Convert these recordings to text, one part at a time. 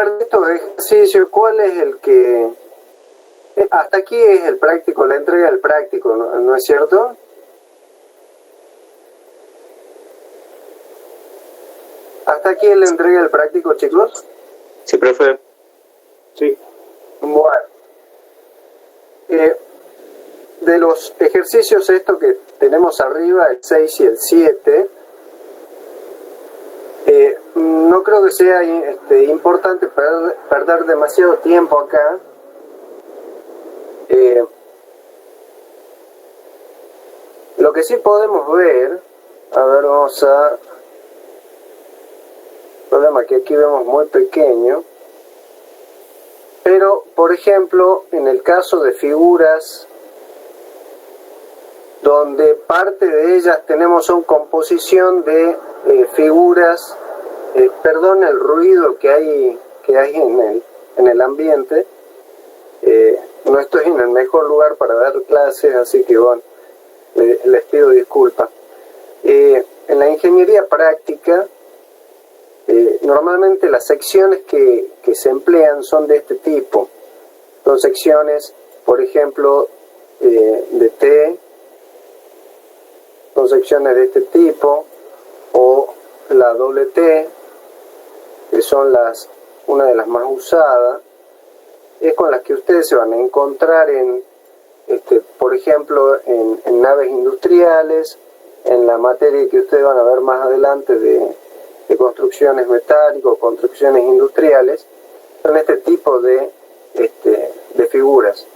ver, de estos ejercicios, ¿cuál es el que... hasta aquí es el práctico, la entrega del práctico, ¿no es cierto? ¿Hasta aquí es la entrega del práctico, chicos? Sí, profe. Sí. Bueno. De los ejercicios estos que tenemos arriba, el 6 y el 7, no creo que sea importante perder demasiado tiempo acá. Lo que sí podemos ver, a ver, vamos a... El problema que aquí vemos muy pequeño, pero por ejemplo en el caso de figuras donde parte de ellas tenemos una composición de figuras, perdón el ruido que hay en el ambiente, no estoy en el mejor lugar para dar clases, así que bueno, les pido disculpas. En la ingeniería práctica, normalmente las secciones que se emplean son de este tipo. Son secciones, por ejemplo, de T, son secciones de este tipo, o la doble T, que son una de las más usadas, es con las que ustedes se van a encontrar por ejemplo, en naves industriales, en la materia que ustedes van a ver más adelante de construcciones metálicas, construcciones industriales, son este tipo de figuras.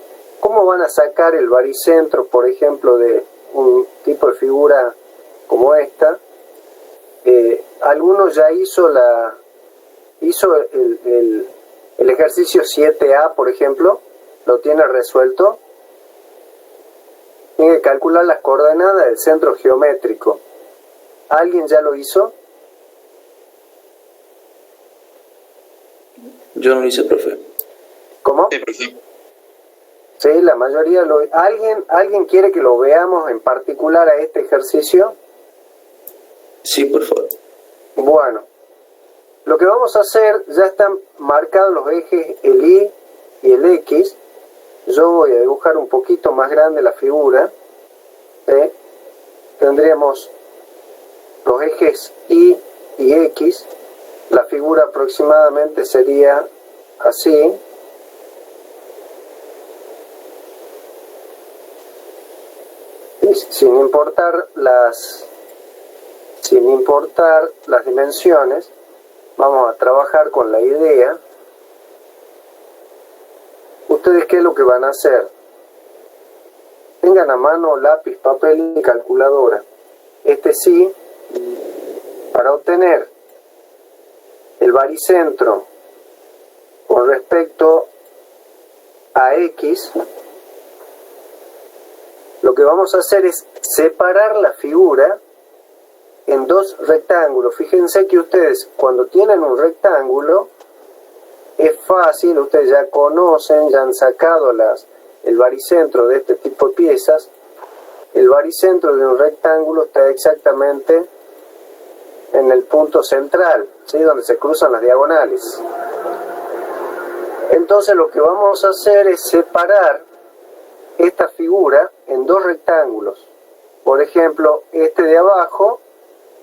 ¿Cómo van a sacar el baricentro, por ejemplo, de un tipo de figura como esta? Algunos ya hizo el ejercicio 7A, por ejemplo, lo tiene resuelto. Tiene que calcular las coordenadas del centro geométrico. ¿Alguien ya lo hizo? Yo no lo hice, profe. ¿Cómo? Sí, profe. Sí, la mayoría lo... ¿Alguien quiere que lo veamos en particular a este ejercicio? Sí, por favor. Bueno, lo que vamos a hacer, ya están marcados los ejes, el Y y el X. Yo voy a dibujar un poquito más grande la figura. Tendríamos los ejes Y y X. La figura aproximadamente sería así. Y sin importar las dimensiones, vamos a trabajar con la idea. ¿Ustedes qué es lo que van a hacer? Tengan a mano lápiz, papel y calculadora. Sí, para obtener el baricentro con respecto a X, lo que vamos a hacer es separar la figura en dos rectángulos. Fíjense que ustedes, cuando tienen un rectángulo, es fácil, ustedes ya conocen, ya han sacado el baricentro de este tipo de piezas. El baricentro de un rectángulo está exactamente en el punto central, ¿sí? Donde se cruzan las diagonales. Entonces lo que vamos a hacer es separar esta figura en dos rectángulos. Por ejemplo, este de abajo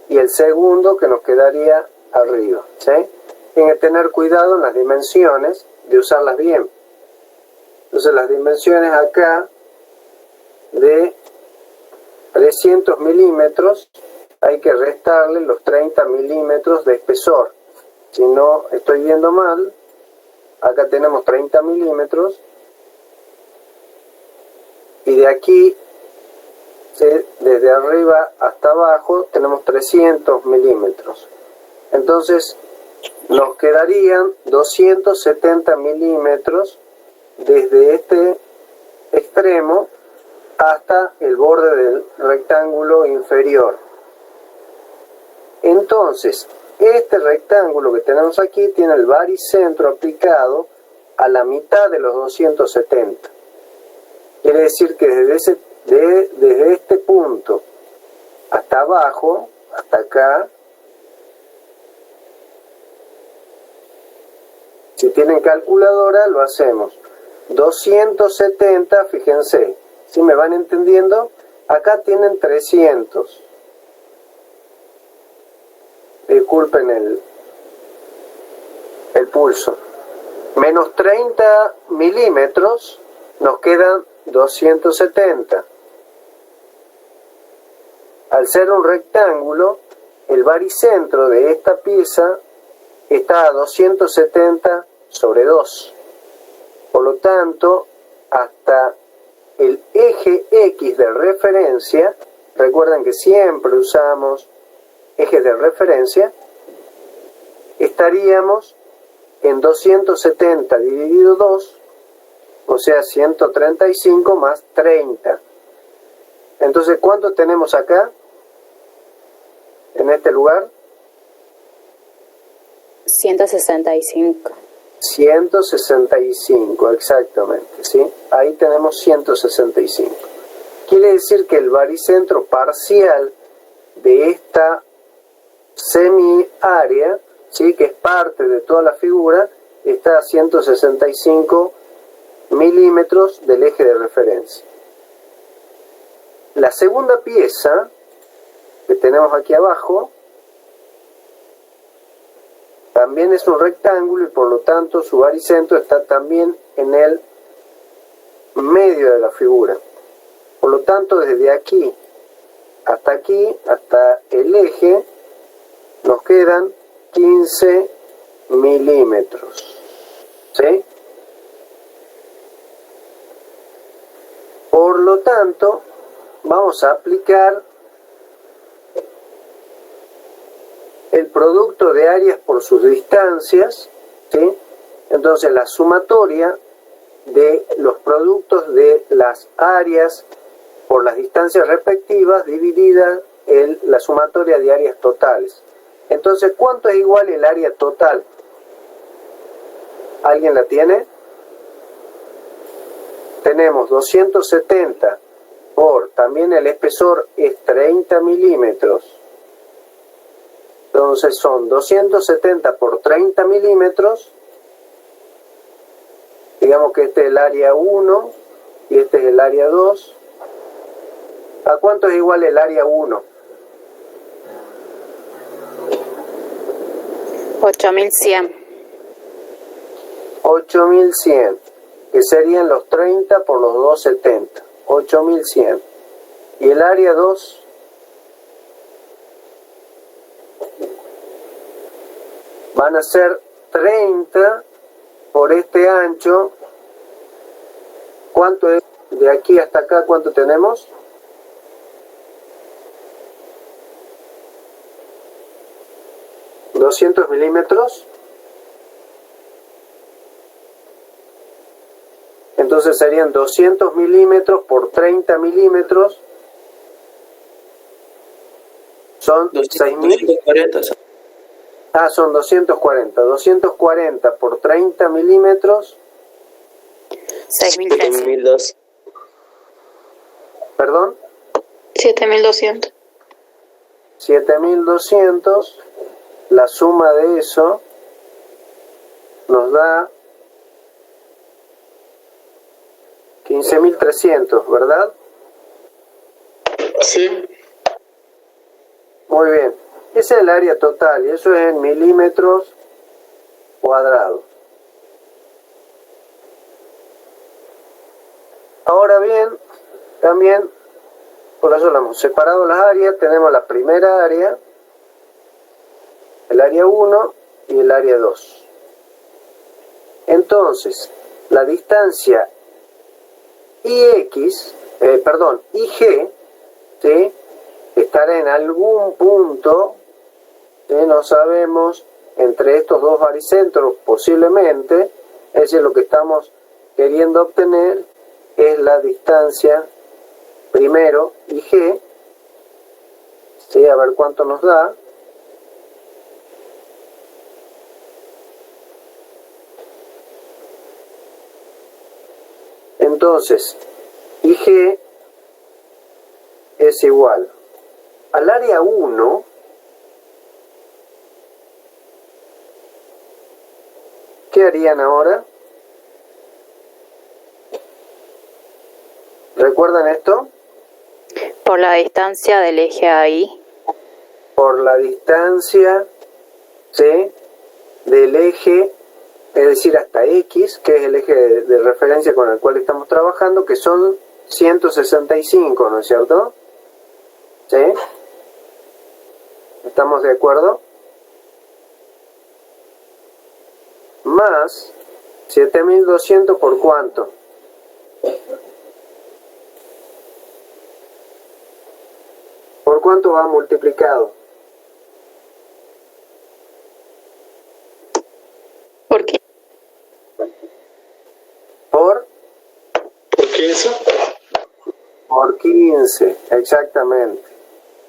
y el segundo que nos quedaría arriba, ¿sí? Tienen que tener cuidado en las dimensiones de usarlas bien. Entonces las dimensiones acá de 300 milímetros hay que restarle los 30 milímetros de espesor. Si no estoy viendo mal, acá tenemos 30 milímetros y de aquí, ¿sí?, desde arriba hasta abajo tenemos 300 milímetros. Entonces nos quedarían 270 milímetros desde este extremo hasta el borde del rectángulo inferior. Entonces, este rectángulo que tenemos aquí tiene el baricentro aplicado a la mitad de los 270. Quiere decir que desde este punto hasta abajo, hasta acá, Si tienen calculadora, lo hacemos. 270, fíjense, si me van entendiendo, acá tienen 300. Disculpen el pulso. Menos 30 milímetros, nos quedan 270. Al ser un rectángulo, el baricentro de esta pieza está a 270 sobre 2. Por lo tanto, hasta el eje X de referencia, recuerden que siempre usamos ejes de referencia, estaríamos en 270 dividido 2, o sea 135 más 30. Entonces, ¿cuánto tenemos acá? En este lugar. 165. 165, exactamente, ¿sí? Ahí tenemos 165. Quiere decir que el baricentro parcial de esta semi-área, ¿sí?, que es parte de toda la figura, está a 165 milímetros del eje de referencia. La segunda pieza que tenemos aquí abajo también es un rectángulo y por lo tanto su baricentro está también en el medio de la figura. Por lo tanto, desde aquí, hasta el eje, nos quedan 15 milímetros. ¿Sí? Por lo tanto, vamos a aplicar el producto de áreas por sus distancias, ¿sí? Entonces la sumatoria de los productos de las áreas por las distancias respectivas dividida en la sumatoria de áreas totales. Entonces, ¿cuánto es igual el área total? ¿Alguien la tiene? Tenemos 270 por, también el espesor es 30 milímetros. Entonces son 270 por 30 milímetros. Digamos que este es el área 1 y este es el área 2. ¿A cuánto es igual el área 1? 8100. 8100, que serían los 30 por los 270. 8100. ¿Y el área 2? Van a ser 30 por este ancho. ¿Cuánto es de aquí hasta acá? ¿Cuánto tenemos? ¿200 milímetros? Entonces serían 200 milímetros por 30 milímetros. Son 240. Son 240. 240 por 30 milímetros. 6300. ¿Perdón? 7200. 7200. La suma de eso nos da 15.300, ¿verdad? Sí. Muy bien. Ese es el área total y eso es en milímetros cuadrados. Ahora bien, también, por eso lo hemos separado las áreas. Tenemos la primera área, el área 1 y el área 2. Entonces, la distancia IG, ¿sí?, estará en algún punto, ¿sí?, no sabemos, entre estos dos baricentros posiblemente. Es decir, lo que estamos queriendo obtener es la distancia primero IG, ¿sí?, a ver cuánto nos da. Entonces, IG es igual al área 1, ¿qué harían ahora? ¿Recuerdan esto? Por la distancia del eje AI. Por la distancia, ¿sí?, del eje, es decir, hasta X, que es el eje de referencia con el cual estamos trabajando, que son 165, ¿no es cierto? ¿Sí? ¿Estamos de acuerdo? Más 7200 por cuánto? ¿Por cuánto va multiplicado? ¿Por qué? Por 15. Por 15, exactamente.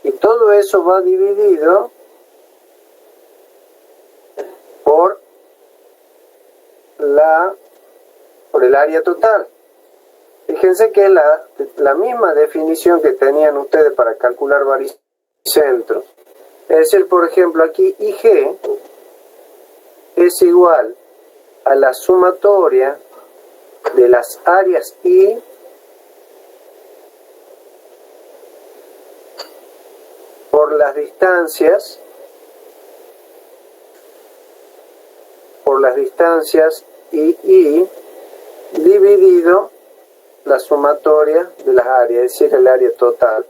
Y todo eso va dividido por el área total. Fíjense que es la misma definición que tenían ustedes para calcular baricentros. Es decir, por ejemplo, aquí IG es igual a la sumatoria de las áreas I por las distancias I dividido la sumatoria de las áreas, es decir, el área total.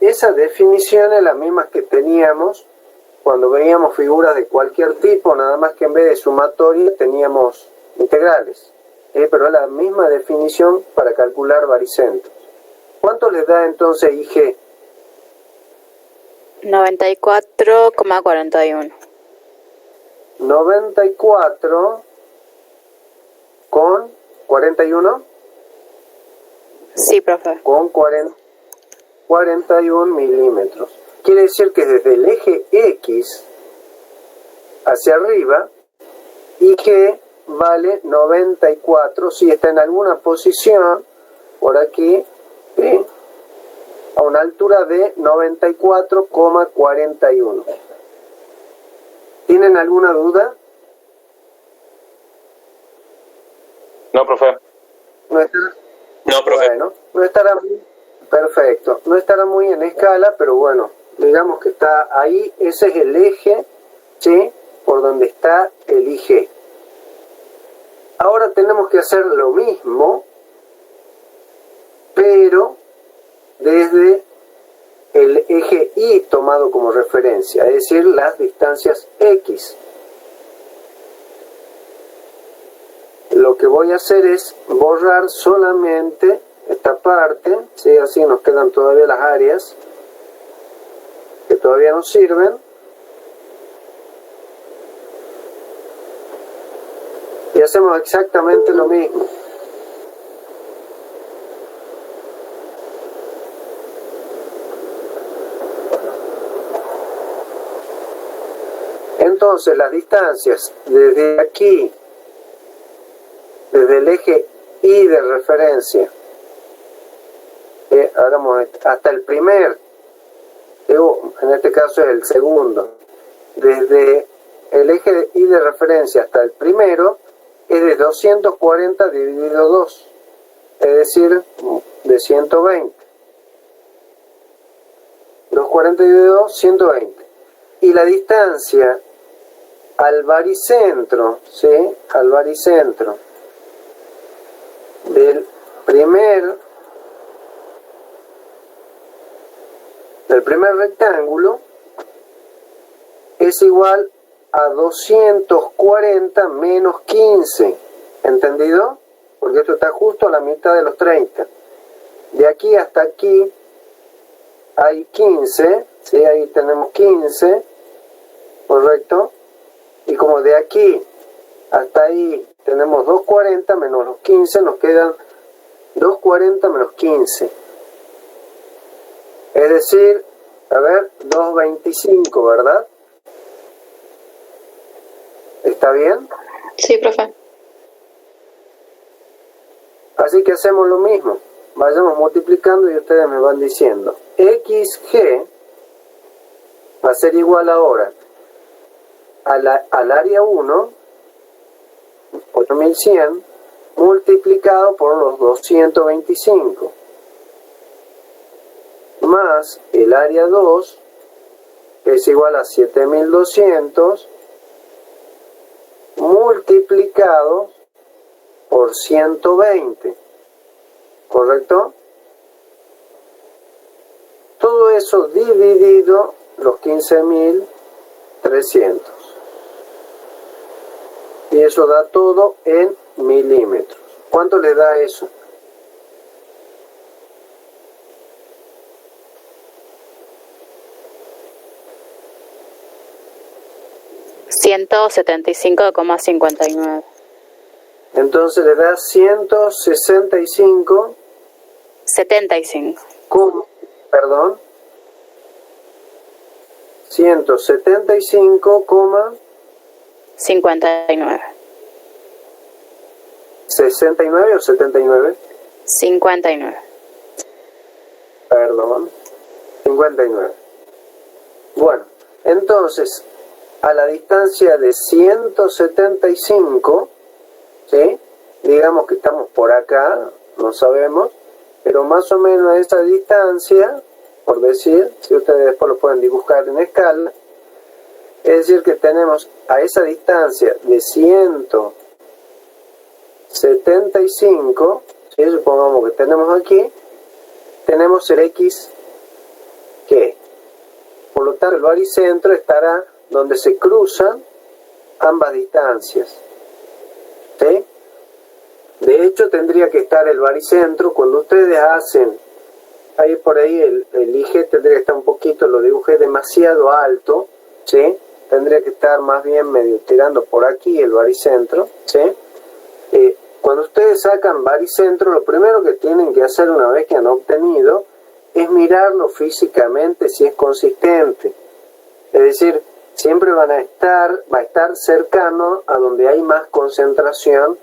Esa definición es la misma que teníamos cuando veíamos figuras de cualquier tipo, nada más que en vez de sumatoria teníamos integrales. Pero es la misma definición para calcular baricentros. ¿Cuánto les da entonces IG? 94,41. 94 con 41. Sí, profe. Con 41 milímetros. Quiere decir que desde el eje X hacia arriba, IG vale 94, si está en alguna posición por aquí, ¿sí?, a una altura de 94,41. ¿Tienen alguna duda? No, profe. No estará, No, profe. bueno, no estará muy, perfecto, no estará muy en escala, pero bueno, digamos que está ahí, ese es el eje, ¿sí?, por donde está el IG. Ahora tenemos que hacer lo mismo, pero desde el eje Y tomado como referencia, es decir, las distancias X. Lo que voy a hacer es borrar solamente esta parte, ¿sí?, así nos quedan todavía las áreas que todavía nos sirven. Y hacemos exactamente lo mismo. Entonces las distancias desde aquí, desde el eje Y de referencia, hagamos hasta el primer, en este caso es el segundo, desde el eje Y de referencia hasta el primero, es de 240 dividido 2, es decir, de 120. 240 dividido 2, 120. Y la distancia al baricentro, ¿sí?, al baricentro del primer rectángulo es igual a 240 menos 15, ¿entendido? Porque esto está justo a la mitad de los 30. De aquí hasta aquí hay 15, ¿sí?, ahí tenemos 15, ¿correcto? Y como de aquí hasta ahí tenemos 240 menos los 15, nos quedan 240 menos 15. Es decir, a ver, 225, ¿verdad? ¿Está bien? Sí, profe. Así que hacemos lo mismo. Vayamos multiplicando y ustedes me van diciendo. XG va a ser igual ahora al área 1, 8100, multiplicado por los 225, más el área 2, que es igual a 7200, multiplicado por 120, ¿correcto? Todo eso dividido los 15.300. Y eso da todo en milímetros. ¿Cuánto le da eso? $175,59. Entonces le da 165, 75. perdón, 175,69. 69 o 79. 59. Perdón, 59. Bueno, entonces, a la distancia de 175, ¿sí? Digamos que estamos por acá, no sabemos, pero más o menos a esa distancia, por decir, si ustedes después lo pueden dibujar en escala, es decir que tenemos a esa distancia de 175, ¿sí? Supongamos que tenemos aquí, tenemos el X, ¿qué? Por lo tanto, el baricentro estará donde se cruzan ambas distancias, ¿sí? De hecho, tendría que estar el baricentro cuando ustedes hacen, ahí por ahí el IG tendría que estar un poquito, lo dibujé demasiado alto, ¿sí? Tendría que estar más bien medio tirando por aquí el baricentro, ¿sí? Cuando ustedes sacan baricentro, lo primero que tienen que hacer una vez que han obtenido es mirarlo físicamente si es consistente. Es decir, siempre va a estar cercano a donde hay más concentración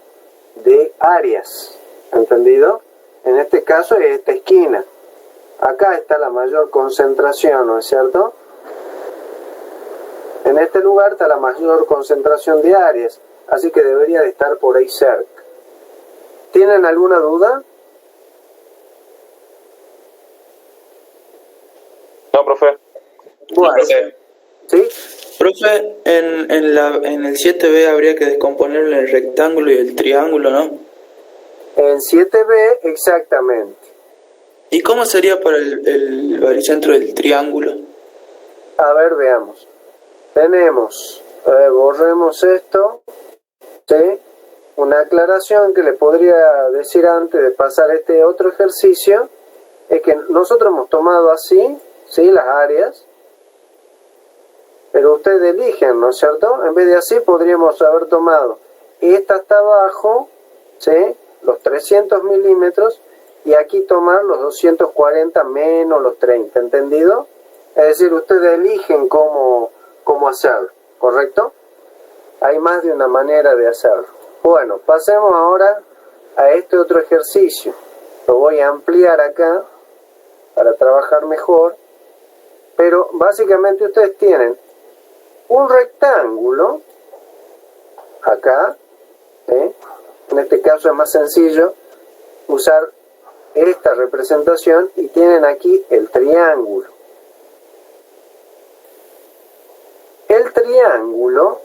de áreas, ¿entendido? En este caso es esta esquina. Acá está la mayor concentración, ¿no es cierto? En este lugar está la mayor concentración de áreas, así que debería de estar por ahí cerca. ¿Tienen alguna duda? No, profe. Bueno, ¿sí? Profe, en el 7B habría que descomponerlo en el rectángulo y el triángulo, ¿no? En 7B, exactamente. ¿Y cómo sería para el baricentro del triángulo? A ver, veamos. Tenemos, borremos esto, ¿sí? Una aclaración que le podría decir antes de pasar este otro ejercicio es que nosotros hemos tomado así, ¿sí? Las áreas, pero ustedes eligen, ¿no es cierto? En vez de así podríamos haber tomado esta hasta abajo, ¿sí? Los 300 milímetros, y aquí tomar los 240 menos los 30, ¿entendido? Es decir, ustedes eligen cómo hacerlo, ¿correcto? Hay más de una manera de hacerlo. Bueno, pasemos ahora a este otro ejercicio. Lo voy a ampliar acá para trabajar mejor, pero básicamente ustedes tienen un rectángulo acá, ¿sí? En este caso es más sencillo usar esta representación, y tienen aquí el triángulo. El triángulo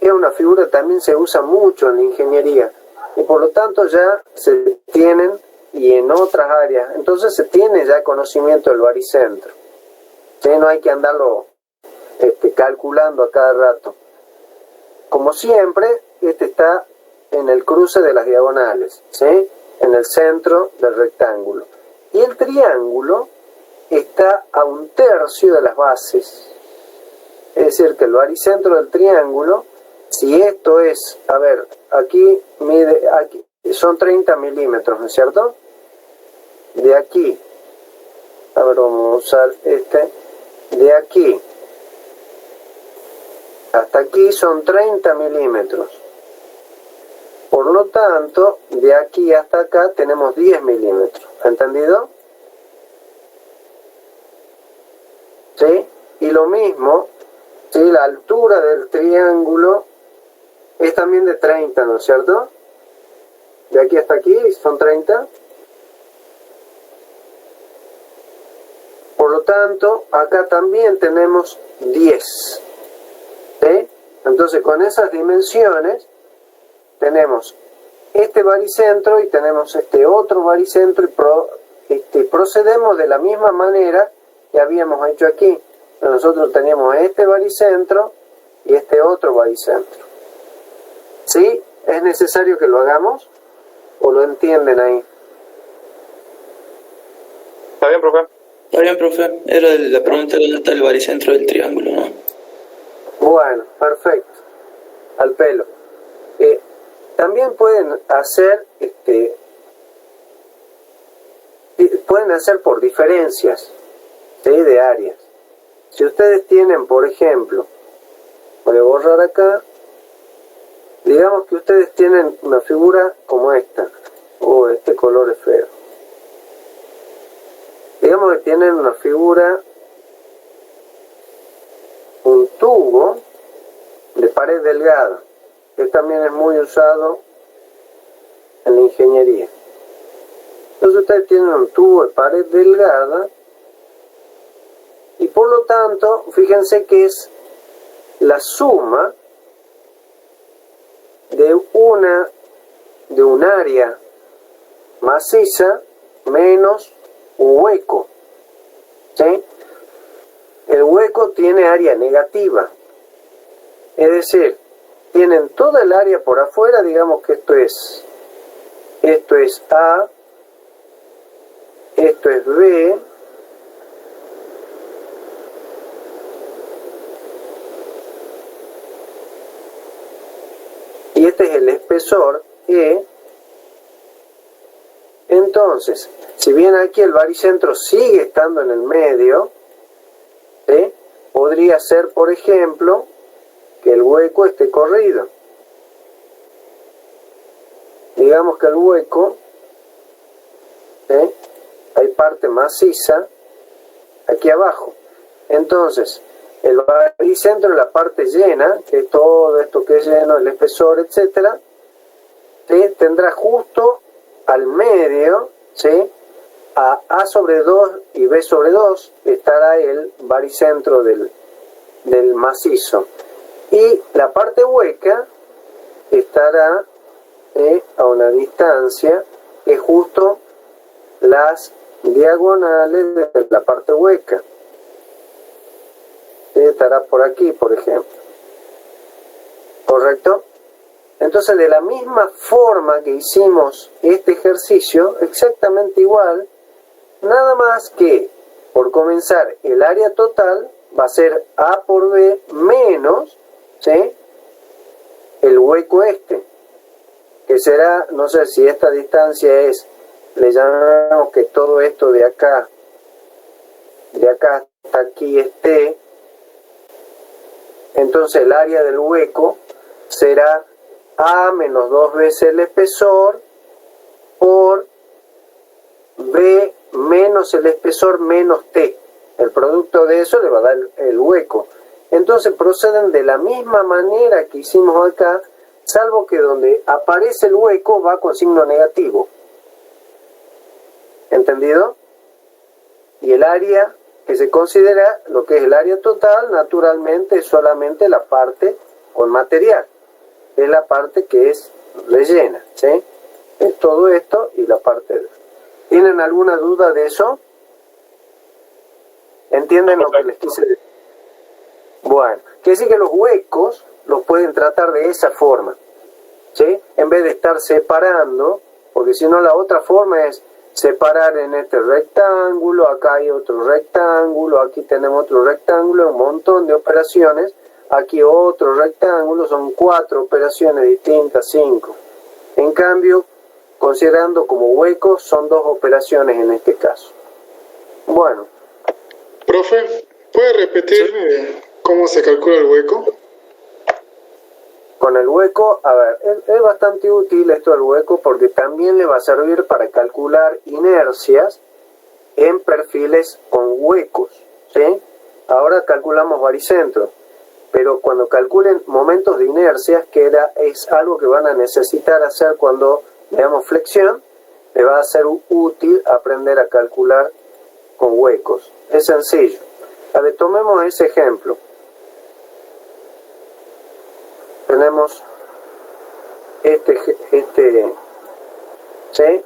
es una figura que también se usa mucho en la ingeniería, y por lo tanto ya se tienen, y en otras áreas, entonces se tiene ya conocimiento del baricentro, ¿sí? No hay que andarlo calculando a cada rato. Como siempre, este está en el cruce de las diagonales, ¿sí? En el centro del rectángulo. Y el triángulo está a 1/3 de las bases. Es decir, que el baricentro del triángulo, si esto es, a ver, aquí mide, aquí son 30 milímetros, ¿no es cierto? De aquí, a ver, vamos a usar de aquí hasta aquí son 30 milímetros. Por lo tanto, de aquí hasta acá tenemos 10 milímetros. ¿Entendido? ¿Sí? Y lo mismo, ¿sí? La altura del triángulo es también de 30, ¿no es cierto? De aquí hasta aquí son 30. Por lo tanto, acá también tenemos 10. ¿Sí? Entonces, con esas dimensiones, tenemos este baricentro y tenemos este otro baricentro y procedemos de la misma manera que habíamos hecho aquí. Nosotros teníamos este baricentro y este otro baricentro. ¿Sí? ¿Es necesario que lo hagamos? ¿O lo entienden ahí? ¿Está bien, profe? Está bien, profe. Era la pregunta de dónde está el baricentro del triángulo, ¿no? Bueno, perfecto. Al pelo. También pueden hacer por diferencias, ¿sí? De áreas. Si ustedes tienen, por ejemplo, voy a borrar acá, digamos que ustedes tienen una figura como esta. Este color es feo. Digamos que tienen una figura, un tubo de pared delgada, que también es muy usado en la ingeniería. Entonces ustedes tienen un tubo de pared delgada y por lo tanto, fíjense que es la suma de un área maciza menos un hueco. ¿Sí? El hueco tiene área negativa. Es decir, tienen toda el área por afuera, digamos que esto es A, esto es B, y este es el espesor E. Entonces, si bien aquí el baricentro sigue estando en el medio, ¿sí? Podría ser, por ejemplo, que el hueco esté corrido. Digamos que el hueco, ¿sí? Hay parte maciza aquí abajo. Entonces, el baricentro en la parte llena, que es todo esto que es lleno, el espesor, etcétera, ¿sí? Tendrá justo al medio, ¿sí? A sobre 2 y B sobre 2 estará el baricentro del macizo. Y la parte hueca estará a una distancia que es justo las diagonales de la parte hueca. Estará por aquí, por ejemplo. ¿Correcto? Entonces, de la misma forma que hicimos este ejercicio, exactamente igual, nada más que, por comenzar, el área total va a ser A por B menos, ¿sí? El hueco este, que será, no sé si esta distancia es, le llamamos que todo esto de acá hasta aquí es T, entonces el área del hueco será A menos 2 veces el espesor por B menos el espesor menos T. El producto de eso le va a dar el hueco. Entonces proceden de la misma manera que hicimos acá, salvo que donde aparece el hueco va con signo negativo. ¿Entendido? Y el área que se considera, lo que es el área total, naturalmente es solamente la parte con material. Es la parte que es rellena, ¿sí? Es todo esto y la parte de... ¿Tienen alguna duda de eso? ¿Entienden lo que les quise decir? Bueno, quiere decir que los huecos los pueden tratar de esa forma, ¿sí? En vez de estar separando, porque si no la otra forma es separar en este rectángulo, acá hay otro rectángulo, aquí tenemos otro rectángulo, un montón de operaciones, aquí otro rectángulo, son 4 operaciones distintas, 5. En cambio, considerando como huecos, son 2 operaciones en este caso. Bueno. Profe, ¿puede repetir cómo se calcula el hueco? Con el hueco, a ver, es bastante útil esto del hueco porque también le va a servir para calcular inercias en perfiles con huecos, ¿sí? Ahora calculamos baricentro, pero cuando calculen momentos de inercia, que es algo que van a necesitar hacer cuando veamos flexión, les va a ser útil aprender a calcular con huecos. Es sencillo. A ver, tomemos ese ejemplo. Tenemos ¿sí?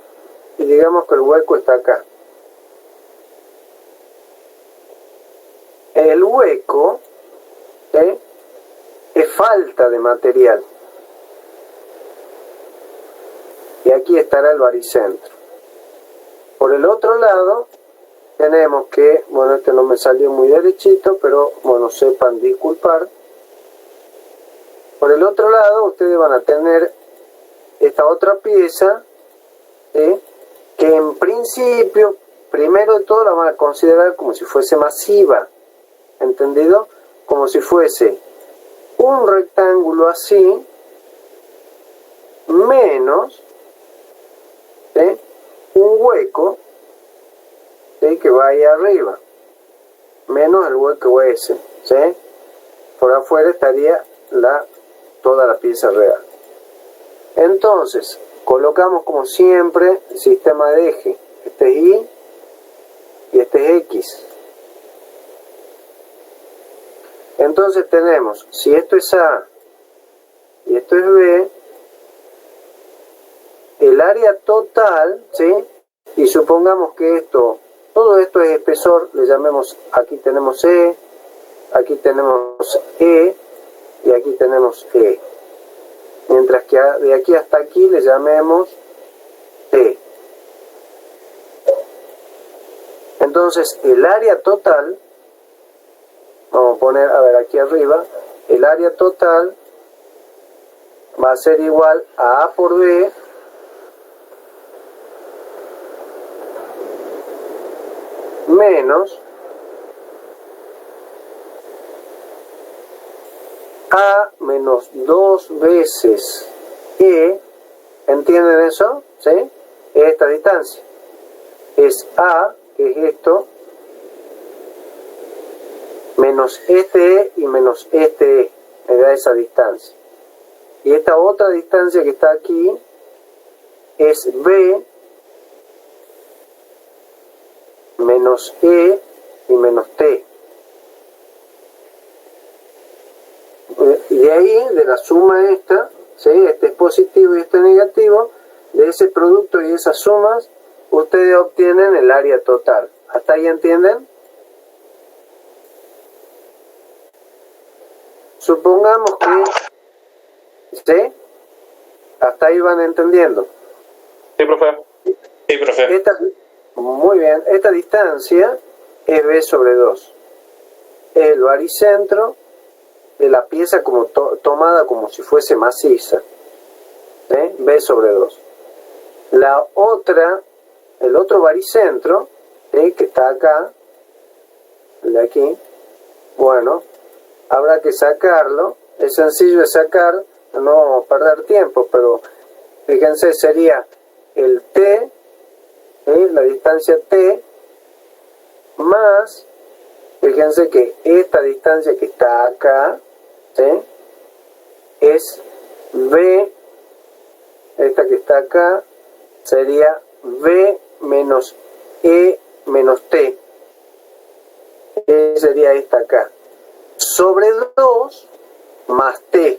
Y digamos que el hueco está acá. El hueco, ¿sí?, es falta de material. Y aquí estará el baricentro. Por el otro lado, tenemos que, bueno, este no me salió muy derechito, pero bueno, sepan disculpar. Por el otro lado, ustedes van a tener esta otra pieza, ¿sí?, que en principio, primero de todo, la van a considerar como si fuese masiva. ¿Entendido? Como si fuese un rectángulo así, menos, ¿sí?, un hueco, ¿sí?, que va ahí arriba, menos el hueco ese, ¿sí? Por afuera estaría toda la pieza real. Entonces, colocamos como siempre el sistema de eje. Este es Y y este es X. Entonces tenemos, si esto es A y esto es B, el área total, ¿sí?, y supongamos que todo esto es espesor, le llamemos, aquí tenemos E, aquí tenemos E y aquí tenemos E. Mientras que de aquí hasta aquí le llamemos T. Entonces el área total, vamos a poner, a ver, aquí arriba, el área total va a ser igual a A por B menos A menos 2 veces E. ¿Entienden eso? ¿Sí? Esta distancia es A, que es esto, menos este E y menos este E, me da esa distancia. Y esta otra distancia que está aquí es B menos E y menos T. Y de ahí, de la suma esta, ¿sí?, este es positivo y este es negativo, de ese producto y esas sumas, ustedes obtienen el área total. ¿Hasta ahí entienden? Supongamos que, ¿sí?, hasta ahí van entendiendo. Sí, profe. Sí, profe. Muy bien, esta distancia es B sobre 2. Es el baricentro de la pieza como tomada como si fuese maciza. ¿Sí? B sobre 2. El otro baricentro, ¿sí?, que está acá, el de aquí, bueno, habrá que sacarlo. Es sencillo de sacar, no vamos a perder tiempo, pero fíjense, sería el T, ¿sí?, la distancia T, más, fíjense que esta distancia que está acá, ¿sí?, es B, esta que está acá, sería B menos E menos T. Sería esta acá. Sobre 2 más T.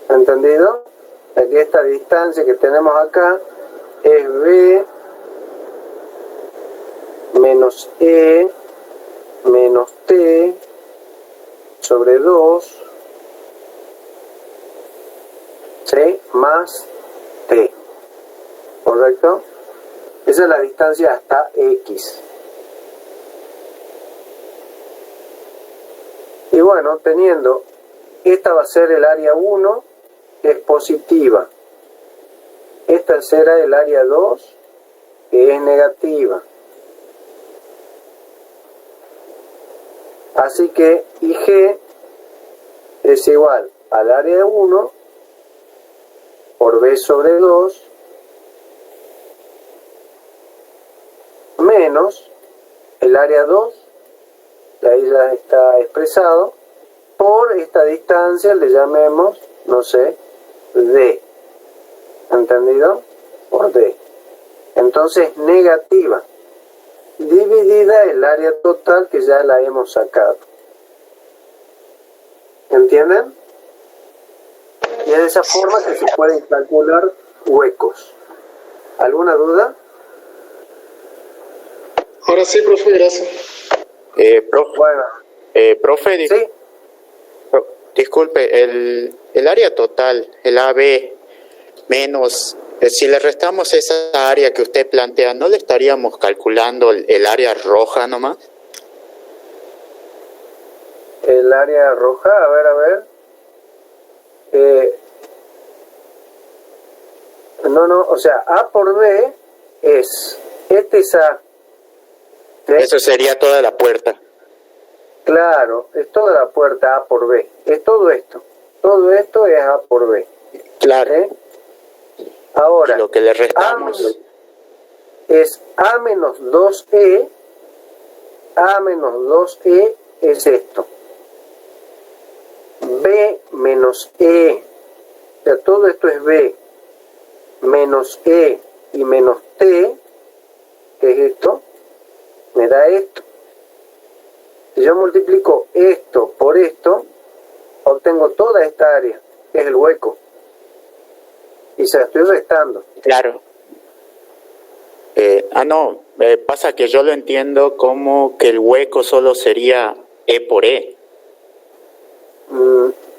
¿Entendido? Aquí esta distancia que tenemos acá es B menos E menos T sobre 2, ¿sí?, más T. ¿Correcto? Esa es la distancia hasta X. Y bueno, teniendo, esta va a ser el área 1, que es positiva. Esta será el área 2, que es negativa. Así que IG es igual al área 1 por B sobre 2 menos el área 2, que ahí ya está expresado, por esta distancia le llamemos, no sé, D. ¿Entendido? Por D. Entonces, negativa, dividida el área total que ya la hemos sacado. ¿Entienden? Y es de esa forma que se pueden calcular huecos. ¿Alguna duda? Ahora sí, profe, gracias. Bueno, Profe, sí, disculpe, el área total, el AB menos, si le restamos esa área que usted plantea, ¿no le estaríamos calculando el área roja nomás? el área roja, a ver. No, o sea, A por B es, este es A. ¿Sí? Eso sería toda la puerta. Claro, es toda la puerta A por B, es todo esto. Todo esto es A por B. Claro. ¿Sí? Ahora, Lo que le restamos. es A menos 2E, A menos 2E es esto. B menos E, o sea, todo esto es B, menos E y menos T, que es esto, me da esto. Si yo multiplico esto por esto, obtengo toda esta área, que es el hueco. Y se la estoy restando. Claro. Pasa que yo lo entiendo como que el hueco solo sería E por E.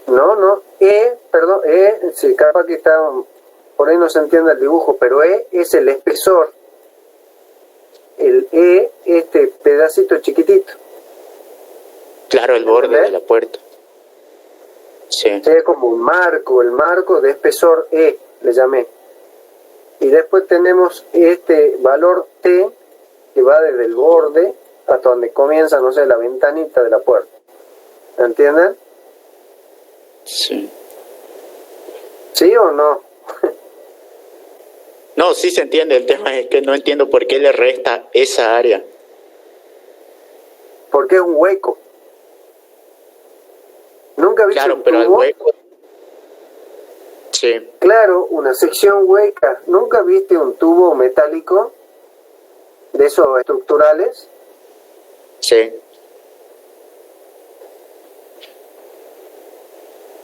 No, sí, capaz que está, por ahí no se entiende el dibujo, pero E es el espesor. El E, este pedacito chiquitito. Claro, el borde de la puerta. Sí. Es como un marco, el marco de espesor E, le llamé. Y después tenemos este valor T, que va desde el borde hasta donde comienza, no sé, la ventanita de la puerta. ¿Entienden? Sí. ¿Sí o no? No, sí se entiende, el tema es que no entiendo por qué le resta esa área. Porque es un hueco. ¿Nunca viste Claro, un pero el tubo? hueco... Sí, Claro, una sección hueca. ¿Nunca viste un tubo metálico de esos estructurales? sí.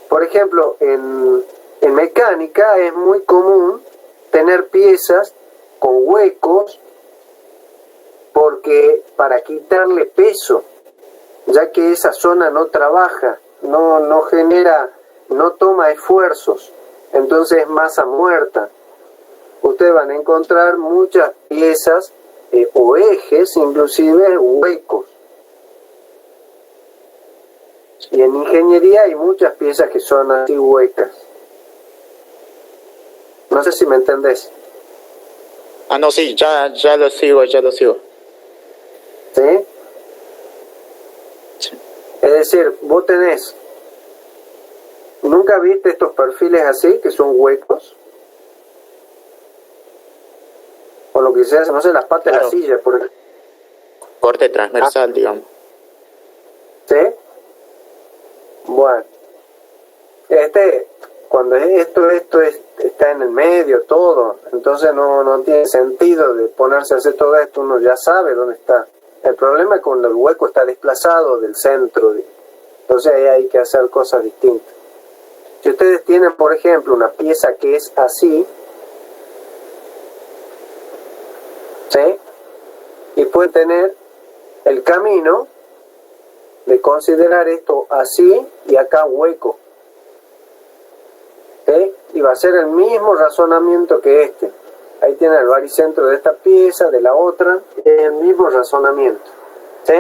Por ejemplo, en mecánica es muy común tener piezas con huecos porque para quitarle peso, ya que esa zona no trabaja, no genera, no toma esfuerzos, entonces es masa muerta. Ustedes van a encontrar muchas piezas o ejes, inclusive huecos. Y en ingeniería hay muchas piezas que son así huecas. No sé si me entendés. No, sí, ya lo sigo. ¿Sí? Es decir, vos tenés... ¿Nunca viste estos perfiles así, que son huecos? O lo que sea, no sé, las patas de la silla, por ejemplo. Corte transversal, digamos. ¿Sí? Bueno. Cuando esto está en el medio, todo, entonces no tiene sentido de ponerse a hacer todo esto, uno ya sabe dónde está. El problema es cuando el hueco está desplazado del centro, entonces ahí hay que hacer cosas distintas. Si ustedes tienen, por ejemplo, una pieza que es así, ¿sí? Y pueden tener el camino de considerar esto así y acá hueco. ¿Sí? Y va a ser el mismo razonamiento que este. Ahí tiene el baricentro de esta pieza, de la otra, es el mismo razonamiento. ¿Sí?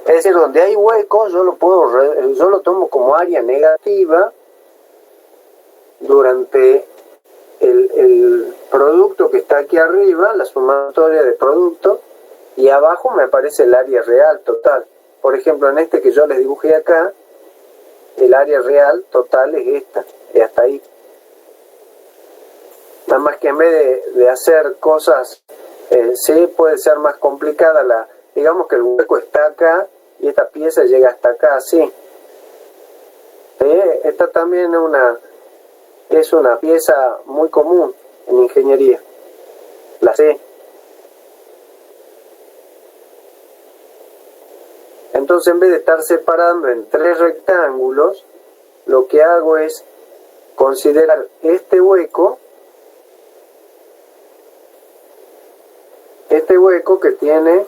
Es decir, donde hay huecos, yo lo tomo como área negativa durante el producto que está aquí arriba, la sumatoria de productos, y abajo me aparece el área real total. Por ejemplo, en este que yo les dibujé acá, el área real total es esta, y hasta ahí. Nada más que en vez de hacer cosas, sí puede ser más complicada digamos que el hueco está acá y esta pieza llega hasta acá, así. Esta también es una pieza muy común en ingeniería, la C. Entonces, en vez de estar separando en 3 rectángulos, lo que hago es considerar este hueco que tiene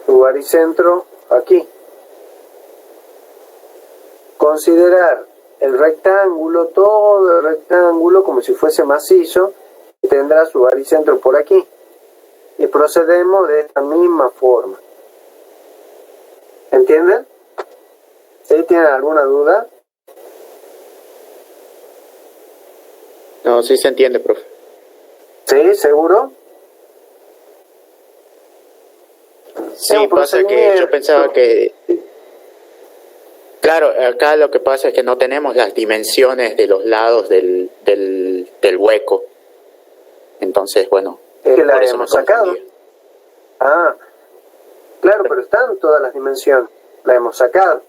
su baricentro aquí. Considerar el rectángulo, todo el rectángulo, como si fuese macizo, y tendrá su baricentro por aquí. Y procedemos de esta misma forma. ¿Entienden? ¿Sí? ¿Tienen alguna duda? No, sí se entiende, profe. ¿Sí? ¿Seguro? Sí, pasa que yo pensaba que... Claro, acá lo que pasa es que no tenemos las dimensiones de los lados del hueco. Entonces, bueno, es que la por eso hemos me sacado. confundía. Ah, claro, pero están todas las dimensiones. La hemos sacado.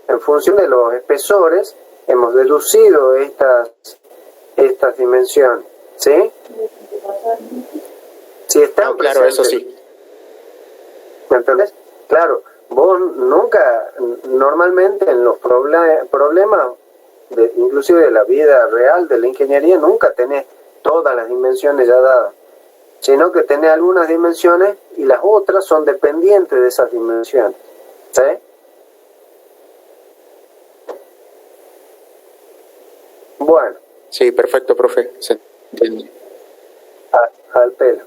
En función de los espesores, hemos deducido estas dimensiones. ¿Sí? Si están No, claro, presentes. eso sí. ¿Me entendés? Claro, vos nunca, normalmente en los problemas, inclusive de la vida real de la ingeniería, nunca tenés todas las dimensiones ya dadas, sino que tenés algunas dimensiones y las otras son dependientes de esas dimensiones. ¿Sí? Bueno. Sí, perfecto, profe. Se entiende. Al pelo.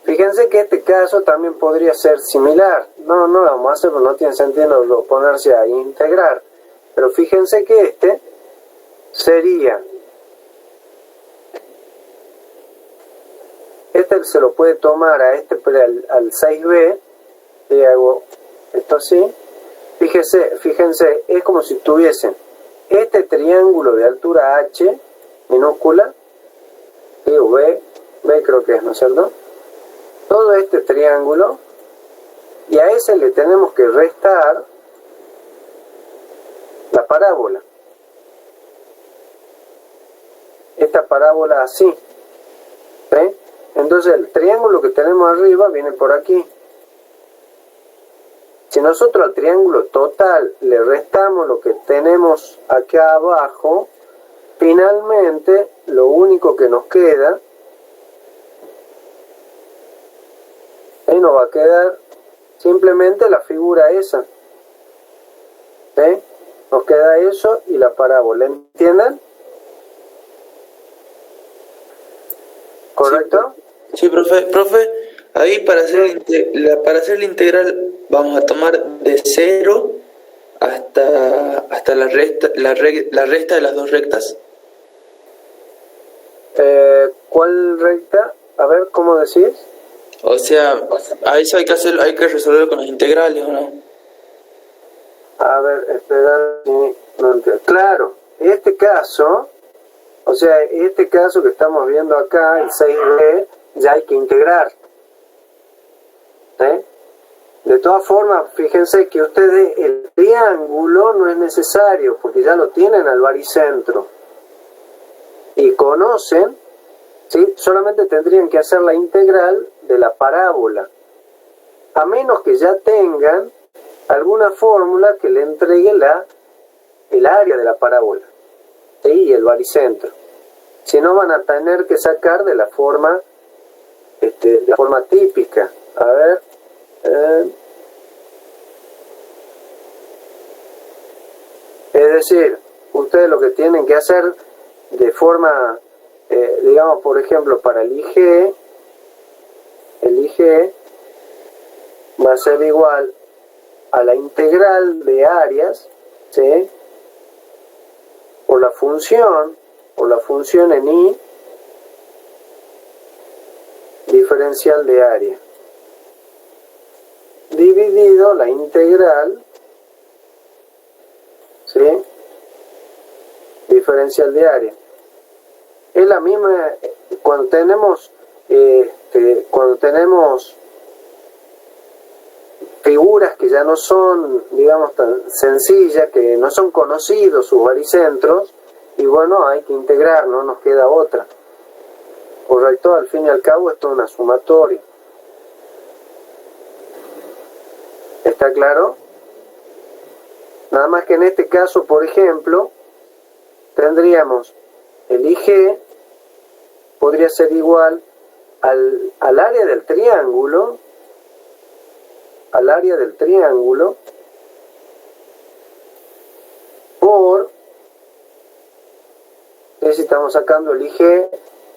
Fíjense que este caso también podría ser similar. No lo vamos a hacer porque no tiene sentido ponerse a integrar. Pero fíjense que este sería... Este se lo puede tomar a este al 6B. Y hago esto así. Fíjense, es como si tuviesen este triángulo de altura H minúscula. Digo B creo que es, ¿no es cierto? Todo este triángulo, y a ese le tenemos que restar la parábola. Esta parábola así. ¿Sí? Entonces el triángulo que tenemos arriba viene por aquí. Si nosotros al triángulo total le restamos lo que tenemos acá abajo, finalmente lo único que nos queda, ahí nos va a quedar simplemente la figura esa. ¿Sí? Nos queda eso y la parábola. ¿Entienden? ¿Correcto? Sí, profe, ahí para hacer la integral vamos a tomar de 0 hasta la resta de las dos rectas. ¿Cuál recta? A ver, ¿cómo decís? O sea, a eso hay que resolverlo con las integrales, ¿o no? A ver, esperar. Sí, no entiendo. Claro, este caso que estamos viendo acá, el 6B, ya hay que integrar. ¿Eh? De todas formas, fíjense que ustedes el triángulo no es necesario, porque ya lo tienen al baricentro. Y conocen, ¿sí? Solamente tendrían que hacer la integral de la parábola. A menos que ya tengan alguna fórmula que le entregue el área de la parábola, ¿sí? Y el baricentro. Si no, van a tener que sacar de la forma típica. A ver. Es decir, ustedes lo que tienen que hacer de forma, digamos, por ejemplo, para el IG va a ser igual a la integral de áreas, ¿sí? O la función en I diferencial de área dividido la integral, ¿sí? Diferencial de área. Es la misma cuando tenemos figuras que ya no son, digamos, tan sencillas, que no son conocidos sus baricentros, y bueno, hay que integrar, no nos queda otra. Correcto, al fin y al cabo esto es una sumatoria. ¿Está claro? Nada más que en este caso, por ejemplo, tendríamos el IG podría ser igual al área del triángulo, por, es decir, estamos sacando el IG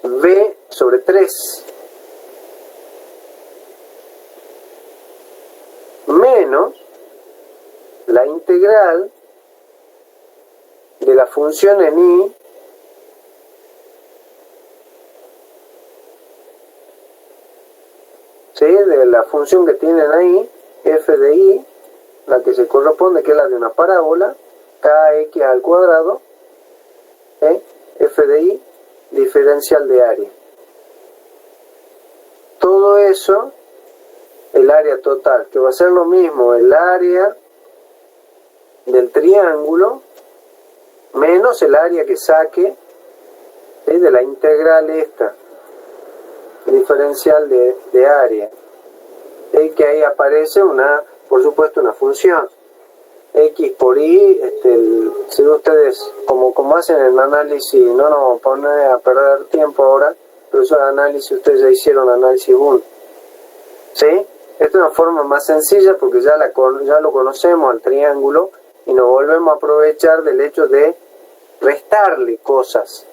V sobre 3 menos la integral de la función en I ¿sí? De la función que tienen ahí, f de I, la que se corresponde, que es la de una parábola, kx al cuadrado, f de I, diferencial de área. Todo eso, el área total, que va a ser lo mismo, el área del triángulo, menos el área que saque de la integral esta, diferencial de área, que ahí aparece por supuesto una función x por y. Si ustedes como hacen el análisis, no nos ponen a perder tiempo ahora, pero eso de análisis ustedes ya hicieron análisis 1, ¿sí? Esta es una forma más sencilla porque ya lo conocemos al triángulo y nos volvemos a aprovechar del hecho de restarle cosas.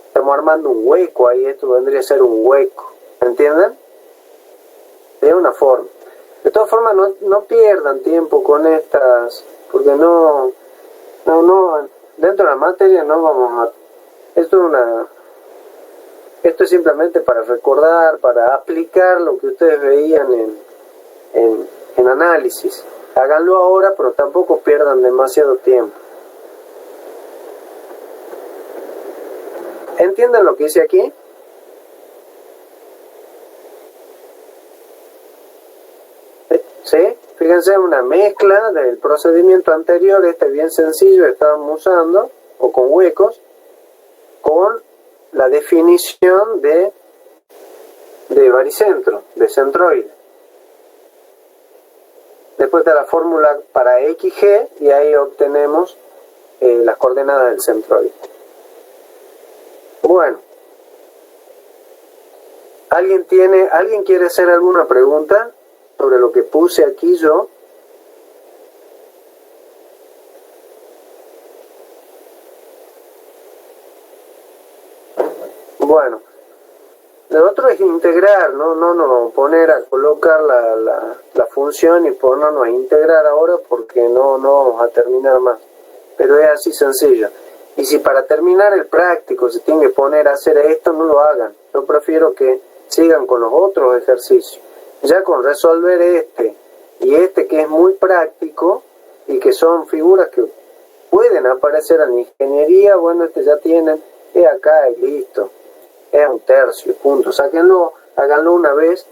Estamos armando un hueco ahí, esto vendría a ser un hueco, ¿entienden? De una forma. De todas formas, no pierdan tiempo con estas, porque no, dentro de la materia no vamos a... Esto es simplemente para recordar, para aplicar lo que ustedes veían en análisis. Háganlo ahora, pero tampoco pierdan demasiado tiempo. ¿Entienden lo que hice aquí? ¿Sí? Fíjense, una mezcla del procedimiento anterior, bien sencillo que estábamos usando, o con huecos, con la definición de baricentro, de centroide. Después de la fórmula para XG, y ahí obtenemos las coordenadas del centroide. Bueno, ¿alguien quiere hacer alguna pregunta sobre lo que puse aquí yo? Bueno, lo otro es integrar, no poner a colocar la función y ponernos a integrar ahora porque no vamos a terminar más. Pero es así sencillo. Y si para terminar el práctico se tiene que poner a hacer esto, no lo hagan. Yo prefiero que sigan con los otros ejercicios. Ya con resolver y que es muy práctico y que son figuras que pueden aparecer en ingeniería, bueno, ya tienen, es acá y listo. Es un tercio, punto. Sáquenlo, háganlo una vez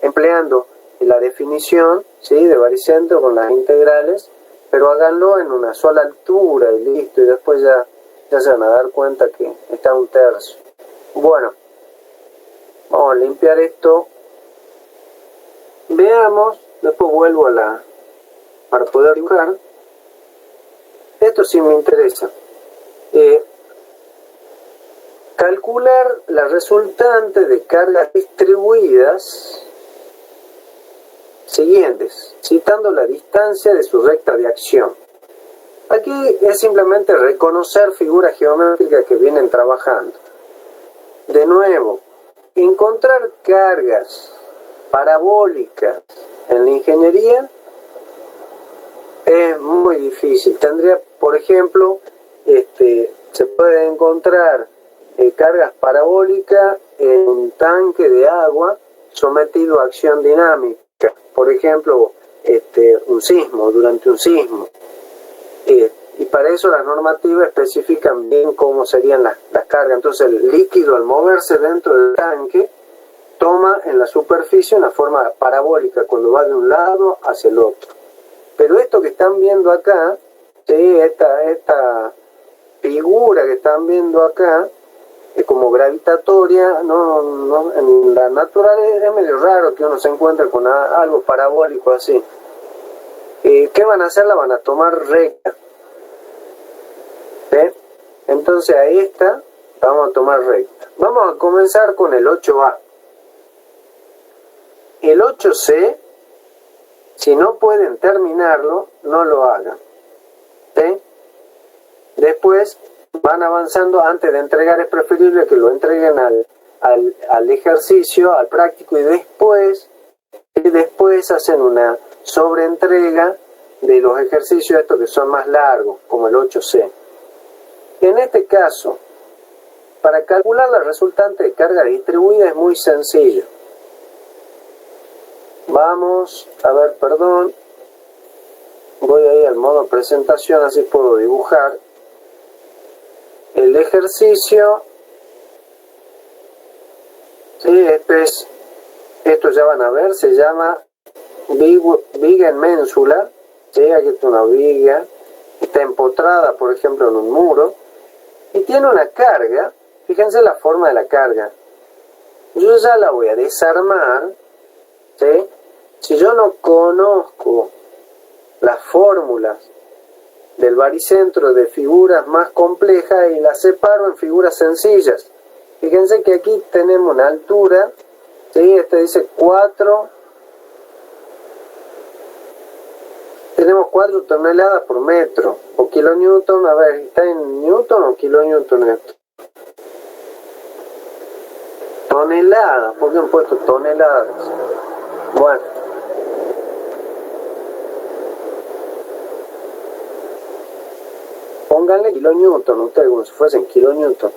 empleando la definición, ¿sí?, de baricentro con las integrales, pero háganlo en una sola altura y listo, y después ya se van a dar cuenta que está un tercio. Bueno, vamos a limpiar esto. Veamos, después vuelvo para poder dibujar. Esto sí me interesa. Calcular la resultante de cargas distribuidas siguientes, citando la distancia de su recta de acción. Aquí es simplemente reconocer figuras geométricas que vienen trabajando. De nuevo, encontrar cargas parabólicas en la ingeniería es muy difícil. Tendría, por ejemplo, se puede encontrar cargas parabólicas en un tanque de agua sometido a acción dinámica. Por ejemplo, un sismo, durante un sismo. Y para eso las normativas especifican bien cómo serían las cargas. Entonces el líquido, al moverse dentro del tanque, toma en la superficie una forma parabólica cuando va de un lado hacia el otro. Pero esto que están viendo acá, ¿sí? Esta figura que están viendo acá, es como gravitatoria, en la naturaleza es medio raro que uno se encuentre con algo parabólico así. ¿Qué van a hacer? La van a tomar recta. ¿Sí? Entonces a esta vamos a tomar recta. Vamos a comenzar con el 8A. El 8C, si no pueden terminarlo, no lo hagan. ¿Sí? Después van avanzando. Antes de entregar es preferible que lo entreguen al ejercicio, al práctico, y después hacen una sobreentrega de los ejercicios estos que son más largos, como el 8C. En este caso, para calcular la resultante de carga distribuida es muy sencillo. Vamos a ver, perdón, voy a ir al modo presentación, así puedo dibujar. El ejercicio, ¿sí? Esto ya van a ver, se llama viga en ménsula. ¿Sí? Aquí está una viga, está empotrada, por ejemplo, en un muro, y tiene una carga. Fíjense la forma de la carga. Yo ya la voy a desarmar, ¿sí? Si yo no conozco las fórmulas del baricentro de figuras más complejas, y las separo en figuras sencillas. Fíjense que aquí tenemos una altura, ¿sí? Este dice 4. Tenemos 4 toneladas por metro, o kilonewton. A ver, ¿está en newton o kilonewton esto? Toneladas, ¿por qué han puesto toneladas? Bueno, pónganle kilonewton, ustedes como si fuesen kilonewton.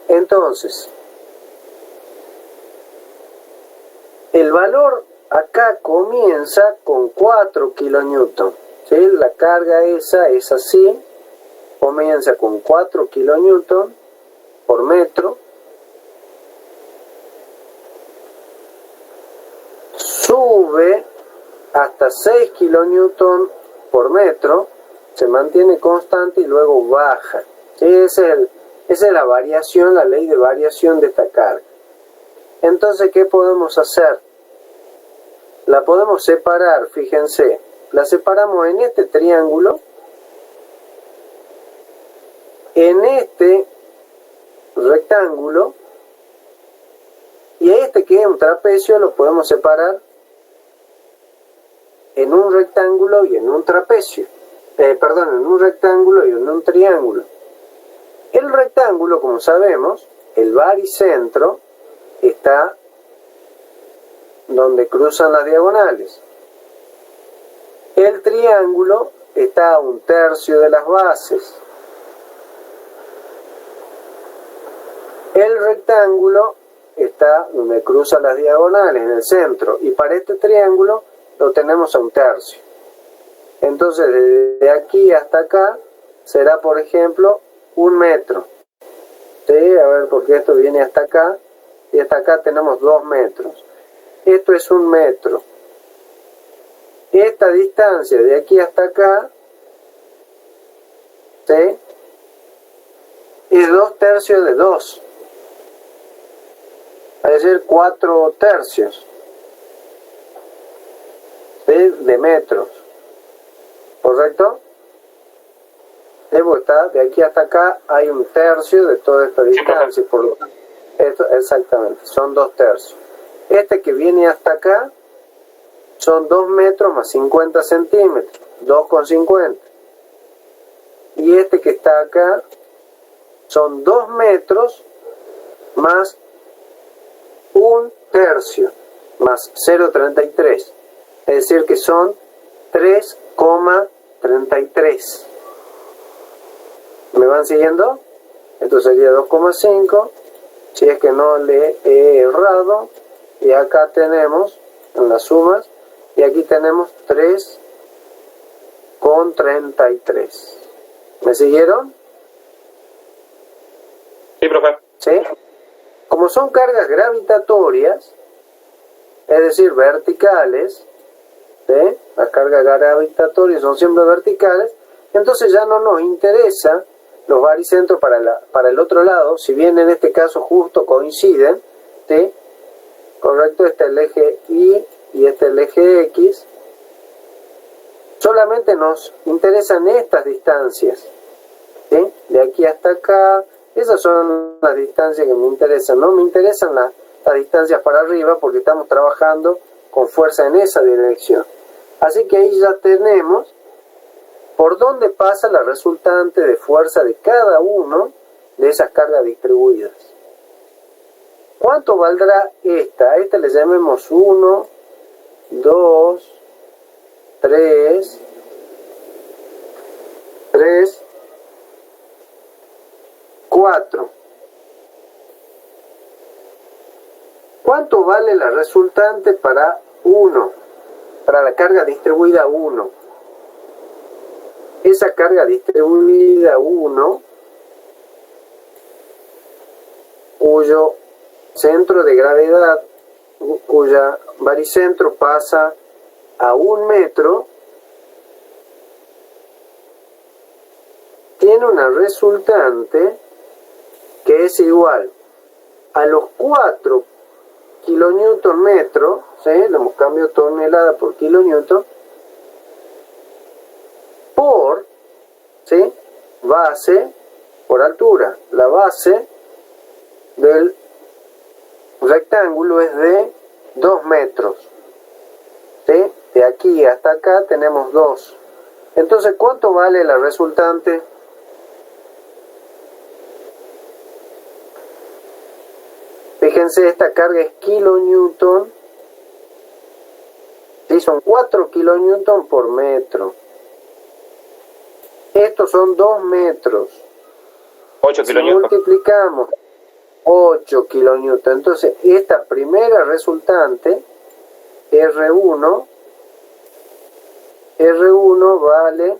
Entonces, el valor acá comienza con 4 kilonewton. ¿Sí? La carga esa es así, comienza con 4 kilonewton por metro, sube hasta 6 kilonewton por metro, se mantiene constante y luego baja. ¿Sí? Esa es la variación, la ley de variación de esta carga. Entonces, ¿qué podemos hacer? La podemos separar, fíjense, la separamos en este triángulo, en este rectángulo, y a este que es un trapecio lo podemos separar en un rectángulo y en un trapecio. En un rectángulo y en un triángulo. El rectángulo, como sabemos, el baricentro está donde cruzan las diagonales. El triángulo está a 1/3 de las bases. El rectángulo está donde cruzan las diagonales, en el centro. Y para este triángulo lo tenemos a 1/3. Entonces, desde aquí hasta acá será, por ejemplo, 1 metro. ¿Sí? A ver, porque esto viene hasta acá, y hasta acá tenemos 2 metros. Esto es 1 metro. Esta distancia de aquí hasta acá, ¿sí?, es 2/3 de 2. Es decir, 4/3, ¿sí?, de metros. ¿Correcto? Está de aquí hasta acá, hay 1/3 de toda esta distancia. Por esto, exactamente, son 2/3. Este que viene hasta acá son 2 metros más 50 centímetros, 2,50. Y este que está acá son 2 metros más 1/3, más 0,33. Es decir, que son 3,33. ¿Me van siguiendo? Esto sería 2,5, si es que no le he errado. Y acá tenemos, en las sumas, y aquí tenemos 3,33. ¿Me siguieron? Sí, profe. ¿Sí? Como son cargas gravitatorias, es decir, verticales, ¿sí?, las cargas gravitatorias son siempre verticales, entonces ya no nos interesa los baricentros para el otro lado, si bien en este caso justo coinciden, ¿sí? Correcto, este es el eje Y y este es el eje X. Solamente nos interesan estas distancias, ¿sí? De aquí hasta acá, esas son las distancias que me interesan. No me interesan las distancias para arriba porque estamos trabajando con fuerza en esa dirección. Así que ahí ya tenemos por dónde pasa la resultante de fuerza de cada uno de esas cargas distribuidas. ¿Cuánto valdrá esta? A esta le llamemos 1, 2, 3, 4. ¿Cuánto vale la resultante para 1? Para la carga distribuida 1. Esa carga distribuida 1, cuyo centro de gravedad, cuya baricentro pasa a 1 metro, tiene una resultante que es igual a los 4 kilonewton metro, ¿sí? Le hemos cambiado tonelada por kilonewton, por, ¿sí? Base por altura. La base del rectángulo es de 2 metros, ¿sí? De aquí hasta acá tenemos 2. Entonces, ¿cuánto vale la resultante? Fíjense, esta carga es kilonewton, ¿sí? Son 4 kilonewton por metro. Estos son 2 metros. 8 Si kilonewton. multiplicamos 8 kilonewton, entonces esta primera resultante, R1 vale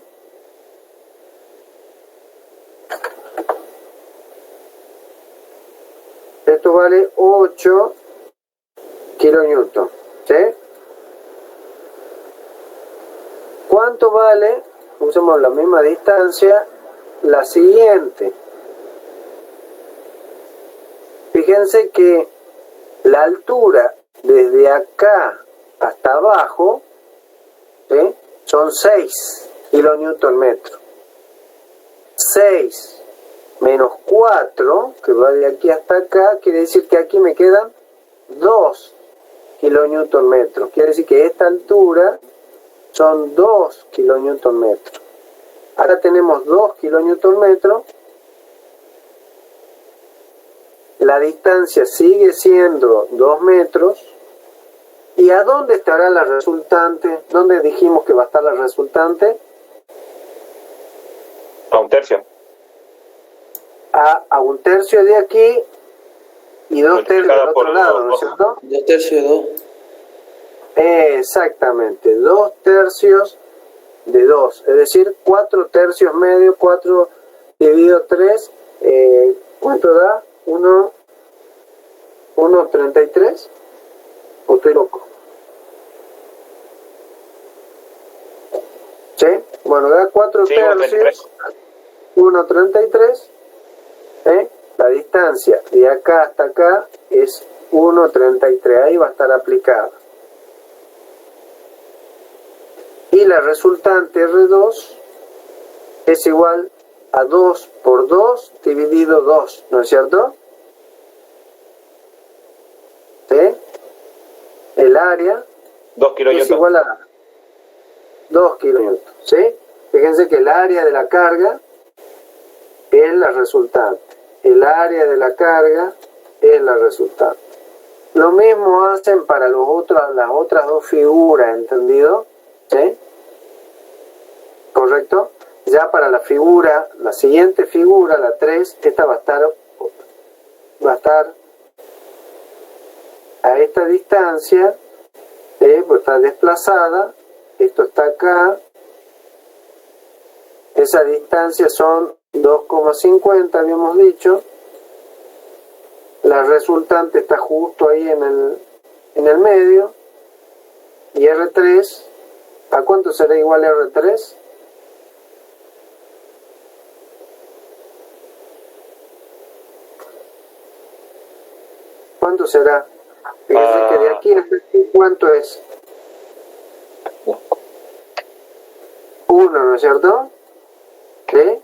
esto vale 8 kilonewton, ¿sí? ¿Cuánto vale? Usemos la misma distancia, la siguiente. Fíjense que la altura desde acá hasta abajo, ¿sí? Son 6 kilonewton metro. 6 menos 4, que va de aquí hasta acá, quiere decir que aquí me quedan 2 kilonewton metro. Quiere decir que esta altura son 2 kilonewton metro. Ahora tenemos 2 kilonewton metro. La distancia sigue siendo 2 metros. ¿Y a dónde estará la resultante? ¿Dónde dijimos que va a estar la resultante? A 1/3. A 1/3 de aquí y 2/3 del otro lado, ¿no es cierto? 2/3 de 2. Exactamente, 2/3 de 2, es decir, 4/3 medio, 4 dividido 3, ¿cuánto da? 1,33, ¿o estoy loco? ¿Sí? Bueno, da 4/3, 1,33, ¿eh? La distancia de acá hasta acá es 1,33, ahí va a estar aplicada. Y la resultante R2 es igual a 2 por 2 dividido 2, ¿no es cierto? ¿Sí? El área 2 es kilonewton. igual a 2 kilonewton, ¿sí? Fíjense que el área de la carga es la resultante. El área de la carga es la resultante. Lo mismo hacen para las otras dos figuras, ¿entendido? ¿Sí? ¿Correcto? Ya para la figura, la siguiente figura, la 3, esta va a estar a esta distancia, pues está desplazada, esto está acá, esa distancia son 2,50, habíamos dicho, la resultante está justo ahí en el medio, y R3 ¿A cuánto será igual R3? ¿Cuánto será? Fíjense que de aquí a aquí, ¿cuánto es? 1, ¿no es cierto? ¿Sí?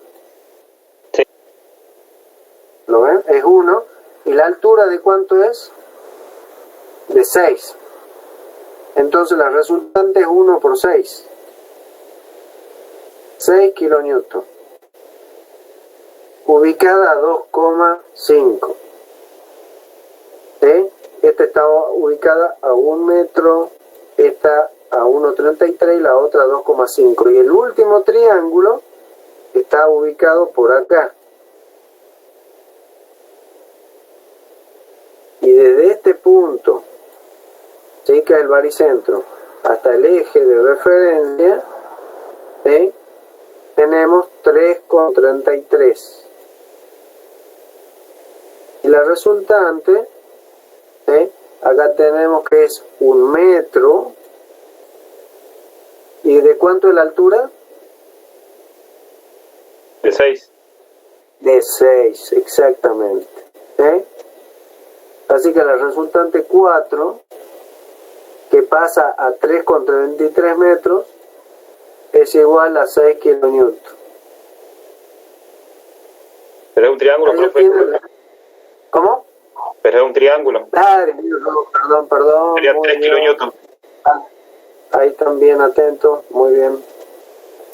Sí. ¿Lo ven? Es 1. ¿Y la altura de cuánto es? De 6. Entonces la resultante es 1 por 6. 6 kilonewton. Ubicada a 2,5. ¿Sí? Esta está ubicada a 1 metro, esta a 1,33 y la otra a 2,5. Y el último triángulo está ubicado por acá. Y desde este punto, ¿sí?, que es el baricentro, hasta el eje de referencia, ¿sí?, tenemos 3,33. Y la resultante, ¿sí?, acá tenemos que es 1 metro. ¿Y de cuánto es la altura? De 6. De 6, exactamente. ¿Sí? Así que la resultante 4, que pasa a 3,33 metros, es igual a 6 kilonewton. Pero es un triángulo, Ahí profe. tiene. ¿Cómo? Pero es un triángulo. Ah, perdón. Sería Muy 3 bien. kilonewton. Ahí también atento, muy bien.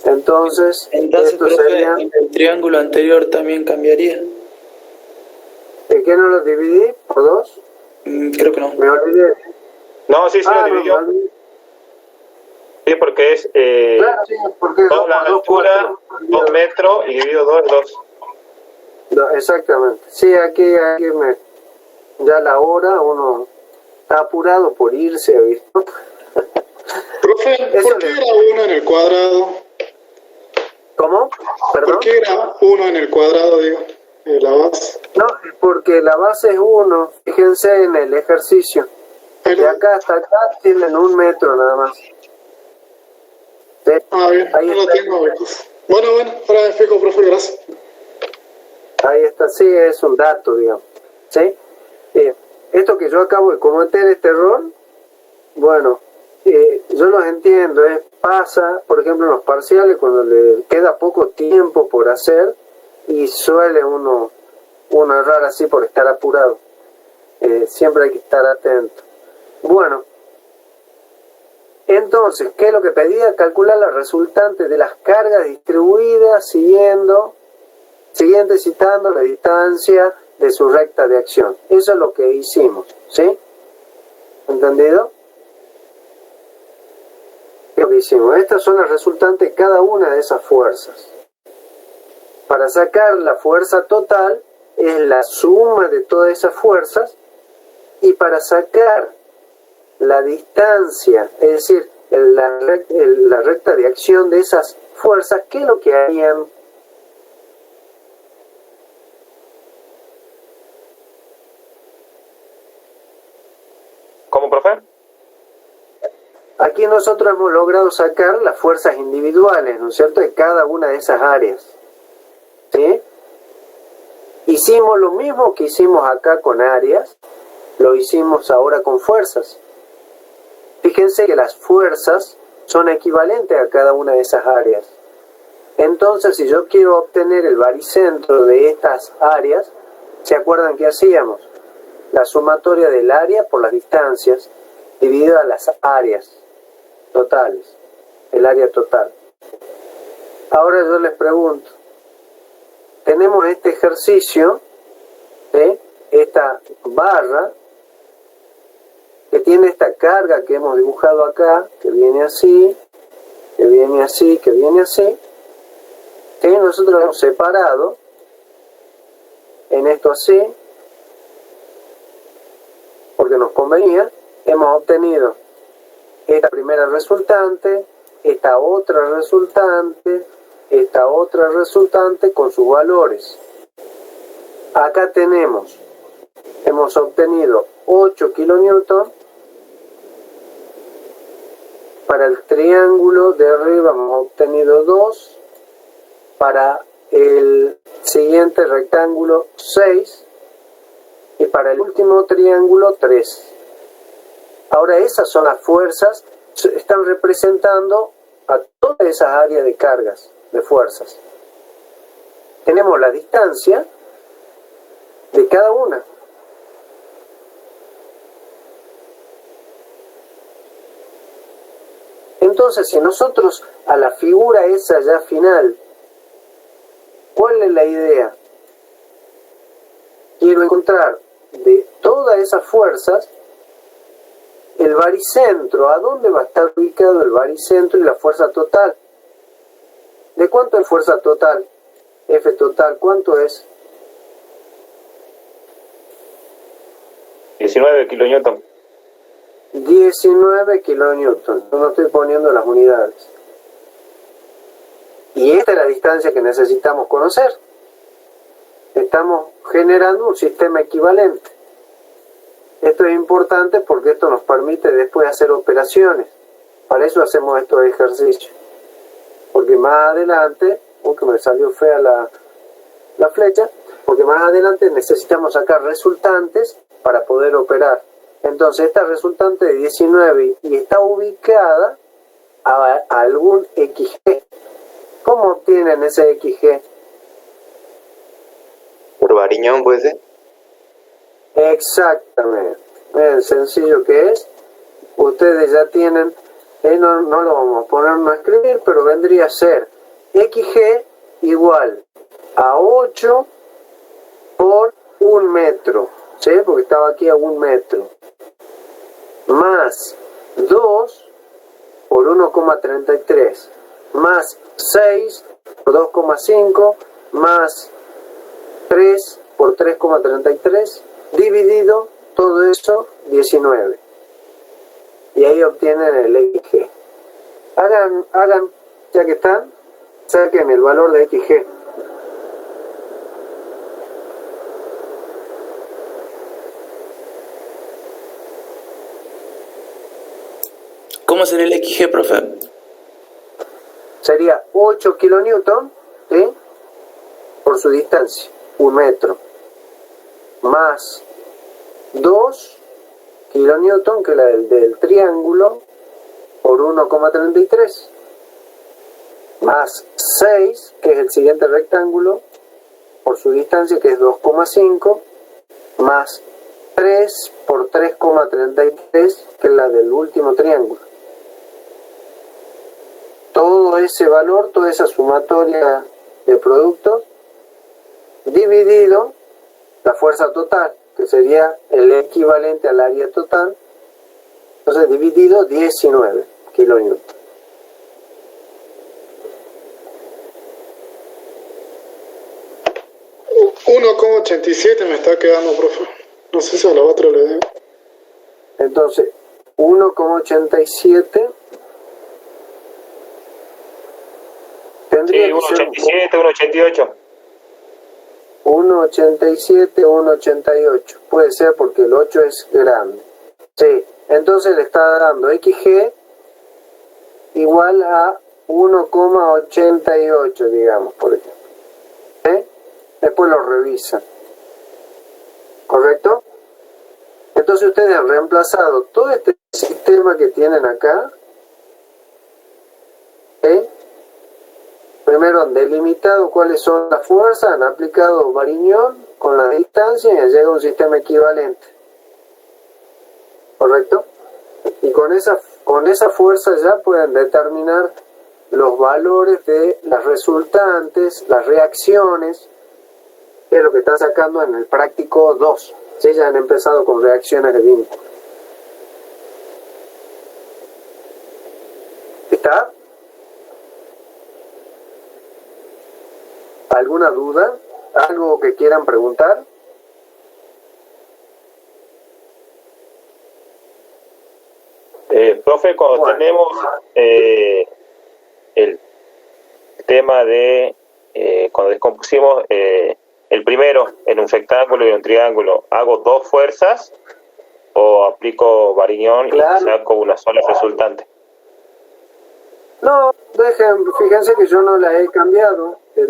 Entonces esto profe, sería... el triángulo anterior también cambiaría. ¿De qué no lo dividí? ¿Por 2? Creo que no. Me olvidé. No, sí, lo No, dividió. me olvidé. Sí, porque es Claro, sí, porque 2 la altura, 2 metros y dividido 2 es 2. No, exactamente. Sí, aquí ya la hora uno está apurado por irse, ¿visto? Profe, Eso ¿por qué era 1 en el cuadrado? ¿Cómo? ¿Perdón? ¿Por qué era 1 en el cuadrado, digo, la base? No, porque la base es 1. Fíjense en el ejercicio. De acá hasta acá tienen 1 metro nada más. ¿Sí? Ah, bien, Ahí no lo está. tengo. Bueno, ahora me fijo, profe, gracias. Ahí está, sí, es un dato, digamos. ¿Sí? Esto que yo acabo de cometer, este error, bueno, yo los entiendo, pasa, por ejemplo, en los parciales, cuando le queda poco tiempo por hacer, y suele uno errar así por estar apurado. Siempre hay que estar atento. Bueno, entonces, ¿qué es lo que pedía? Calcular la resultante de las cargas distribuidas siguiente citando la distancia de su recta de acción. Eso es lo que hicimos, ¿sí? ¿Entendido? Lo que hicimos. Estas son las resultantes de cada una de esas fuerzas. Para sacar la fuerza total es la suma de todas esas fuerzas, y para sacar la distancia, es decir, la recta de acción de esas fuerzas, ¿qué es lo que harían? ¿Cómo, profe? Aquí nosotros hemos logrado sacar las fuerzas individuales, ¿no es cierto?, de cada una de esas áreas. ¿Sí? Hicimos lo mismo que hicimos acá con áreas, lo hicimos ahora con fuerzas. Fíjense que las fuerzas son equivalentes a cada una de esas áreas. Entonces, si yo quiero obtener el baricentro de estas áreas, ¿se acuerdan qué hacíamos? La sumatoria del área por las distancias dividida a las áreas totales, el área total. Ahora yo les pregunto, tenemos este ejercicio, ¿sí?, esta barra que tiene esta carga que hemos dibujado acá, que viene así, que viene así, que viene así, que nosotros hemos separado en esto así, porque nos convenía. Hemos obtenido esta primera resultante, esta otra resultante, esta otra resultante con sus valores. Acá hemos obtenido 8 kilonewton, para el triángulo de arriba hemos obtenido 2, para el siguiente rectángulo 6 y para el último triángulo 3. Ahora esas son las fuerzas, están representando a todas esas áreas de cargas, de fuerzas. Tenemos la distancia de cada una. Entonces, si nosotros a la figura esa ya final, ¿cuál es la idea? Quiero encontrar de todas esas fuerzas el baricentro. ¿A dónde va a estar ubicado el baricentro y la fuerza total? ¿De cuánto es fuerza total? F total, ¿cuánto es? 19 kilonewton. 19 kilonewton. No estoy poniendo las unidades. Y esta es la distancia que necesitamos conocer. Estamos generando un sistema equivalente. Esto es importante porque esto nos permite después hacer operaciones. Para eso hacemos estos ejercicios. Porque más adelante, que me salió fea la flecha, porque más adelante necesitamos sacar resultantes para poder operar. Entonces esta resultante de 19 y está ubicada a algún XG. ¿Cómo obtienen ese XG? ¿Por Variñón puede ser? Exactamente. Miren, sencillo que es. Ustedes ya tienen, no lo vamos a ponernos a escribir, pero vendría a ser XG igual a 8 por 1 metro, ¿sí? Porque estaba aquí a 1 metro, más 2 por 1,33, más 6 por 2,5, más 3 por 3,33, dividido todo eso 19. Y ahí obtienen el XG. Hagan, ya que están, saquen el valor de XG. ¿Cómo será el XG, profe? Sería 8 kilonewton, ¿sí? Por su distancia, 1 metro, más 2 kilonewton, que es la del triángulo, por 1,33, más 6, que es el siguiente rectángulo, por su distancia, que es 2,5, más 3 por 3,33, que es la del último triángulo. Todo ese valor, toda esa sumatoria de productos, dividido la fuerza total, que sería el equivalente al área total, entonces dividido 19 kilonewton. $1,87 me está quedando, profe. No sé si a la otra le debo. Entonces, 1,87 tendría Sí, que ser 1,87, 1,88. 1,87, 1,88. Puede ser porque el 8 es grande. Sí, entonces le está dando XG igual a 1,88, digamos, por ejemplo. Después lo revisan. ¿Correcto? Entonces ustedes han reemplazado todo este sistema que tienen acá. Primero han delimitado cuáles son las fuerzas, han aplicado Variñón con la distancia y llega un sistema equivalente. ¿Correcto? Y con esa fuerza ya pueden determinar los valores de las resultantes, las reacciones, que es lo que están sacando en el práctico 2. ¿Sí? Ya han empezado con reacciones de vínculo. ¿Está? ¿Alguna duda? ¿Algo que quieran preguntar? Profe, cuando tenemos el tema de cuando descompusimos el primero en un rectángulo y un triángulo, ¿hago dos fuerzas o aplico Variñón y saco una sola resultante? No, fíjense que yo no las he cambiado, las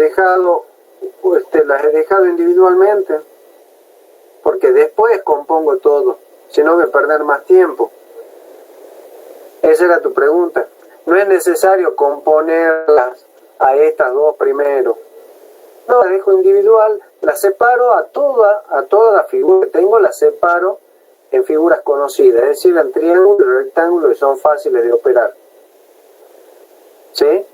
he dejado individualmente, porque después compongo todo, si no voy a perder más tiempo. Esa era tu pregunta. No es necesario componerlas a estas dos primero. No, las dejo individual, las separo a toda la figura que tengo, las separo en figuras conocidas, es decir, en triángulos y rectángulos que son fáciles de operar. ¿Sí?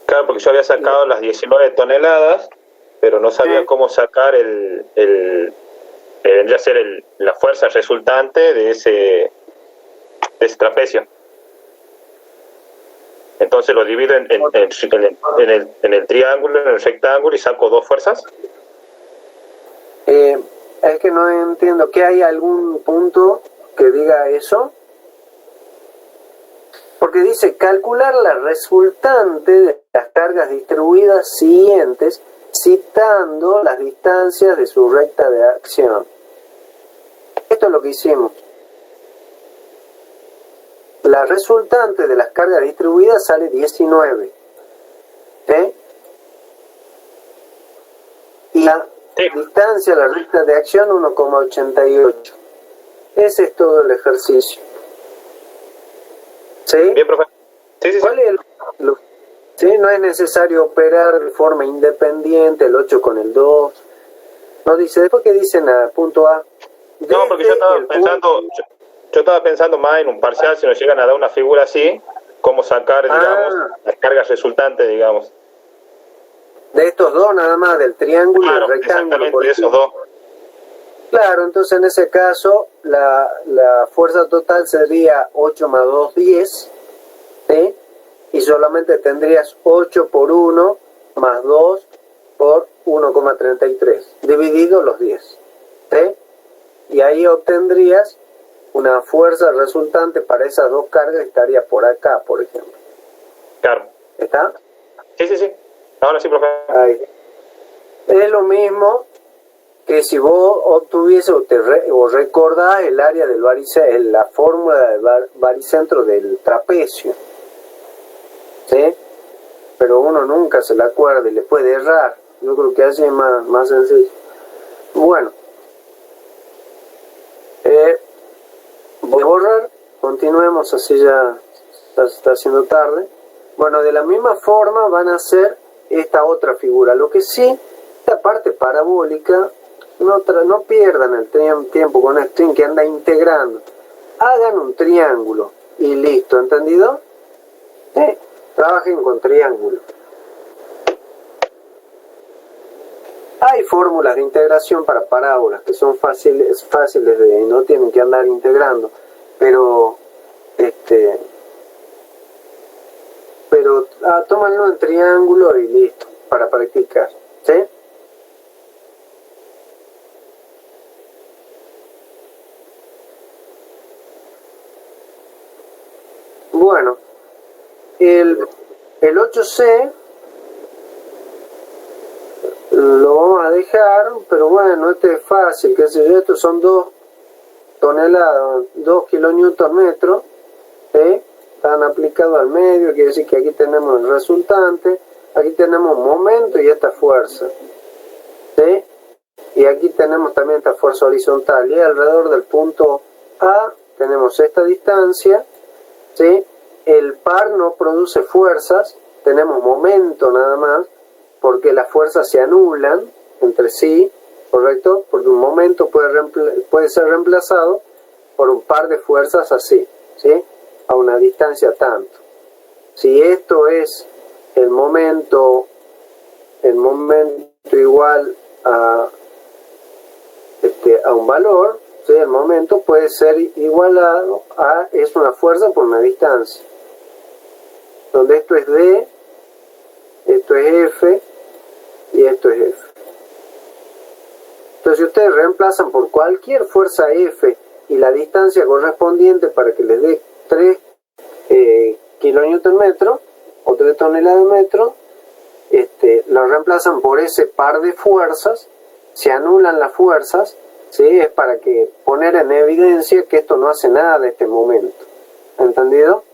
Claro, porque yo había sacado las 19 toneladas, pero no sabía cómo sacar vendría a ser la fuerza resultante de ese trapecio. Entonces lo divido en el triángulo, en el rectángulo y saco dos fuerzas. Es que no entiendo, ¿que hay algún punto que diga eso? Porque dice calcular la resultante de las cargas distribuidas siguientes citando las distancias de su recta de acción. Esto es lo que hicimos. La resultante de las cargas distribuidas sale 19. ¿Sí? Y la distancia a la recta de acción 1,88. Ese es todo el ejercicio. ¿Sí? Bien, profe. Sí. ¿Cuál es ¿sí? No es necesario operar de forma independiente el 8 con el 2. No dice, después que dicen a punto A. No, porque yo estaba pensando más en un parcial, si nos llegan a dar una figura así, cómo sacar, digamos, las cargas resultantes, digamos. De estos dos nada más, del triángulo y del rectángulo. Exactamente, de esos dos. Claro, entonces en ese caso la fuerza total sería 8 más 2, 10, ¿sí? Y solamente tendrías 8 por 1 más 2 por 1,33, dividido los 10, ¿sí? Y ahí obtendrías una fuerza resultante para esas dos cargas, estaría por acá, por ejemplo. Claro. ¿Está? Sí. Ahora sí, profe. Ahí. Es lo mismo que si vos obtuviese o recordás el área del baricentro, la fórmula del baricentro del trapecio, ¿sí? Pero uno nunca se la acuerda y le puede errar. Yo creo que así es más sencillo. Bueno, voy a borrar, continuemos, así ya está haciendo tarde. Bueno, de la misma forma van a hacer esta otra figura. Lo que sí, esta parte parabólica, no pierdan el tiempo con el string que anda integrando. Hagan un triángulo y listo, ¿entendido? Trabajen con triángulo. Hay fórmulas de integración para parábolas que son fáciles de, no tienen que andar integrando, pero tómanlo en triángulo y listo, para practicar, ¿sí? Bueno, el 8C lo vamos a dejar, pero bueno, este es fácil, qué sé yo, estos son 2 toneladas, 2 kilonewton metros, ¿sí? Están aplicados al medio, quiere decir que aquí tenemos el resultante, aquí tenemos momento y esta fuerza, ¿sí? Y aquí tenemos también esta fuerza horizontal, y alrededor del punto A tenemos esta distancia, ¿sí? El par no produce fuerzas, tenemos momento nada más, porque las fuerzas se anulan entre sí, ¿correcto? Porque un momento puede ser reemplazado por un par de fuerzas así, ¿sí? A una distancia tanto. Si esto es el momento igual a un valor, ¿sí? El momento puede ser igualado a, es una fuerza por una distancia, donde esto es D, esto es F y esto es F. Entonces si ustedes reemplazan por cualquier fuerza F y la distancia correspondiente para que les dé 3 kilonewton metro o 3 toneladas metro, lo reemplazan por ese par de fuerzas, se anulan las fuerzas, ¿sí? Es para que poner en evidencia que esto no hace nada de este momento. ¿Entendido?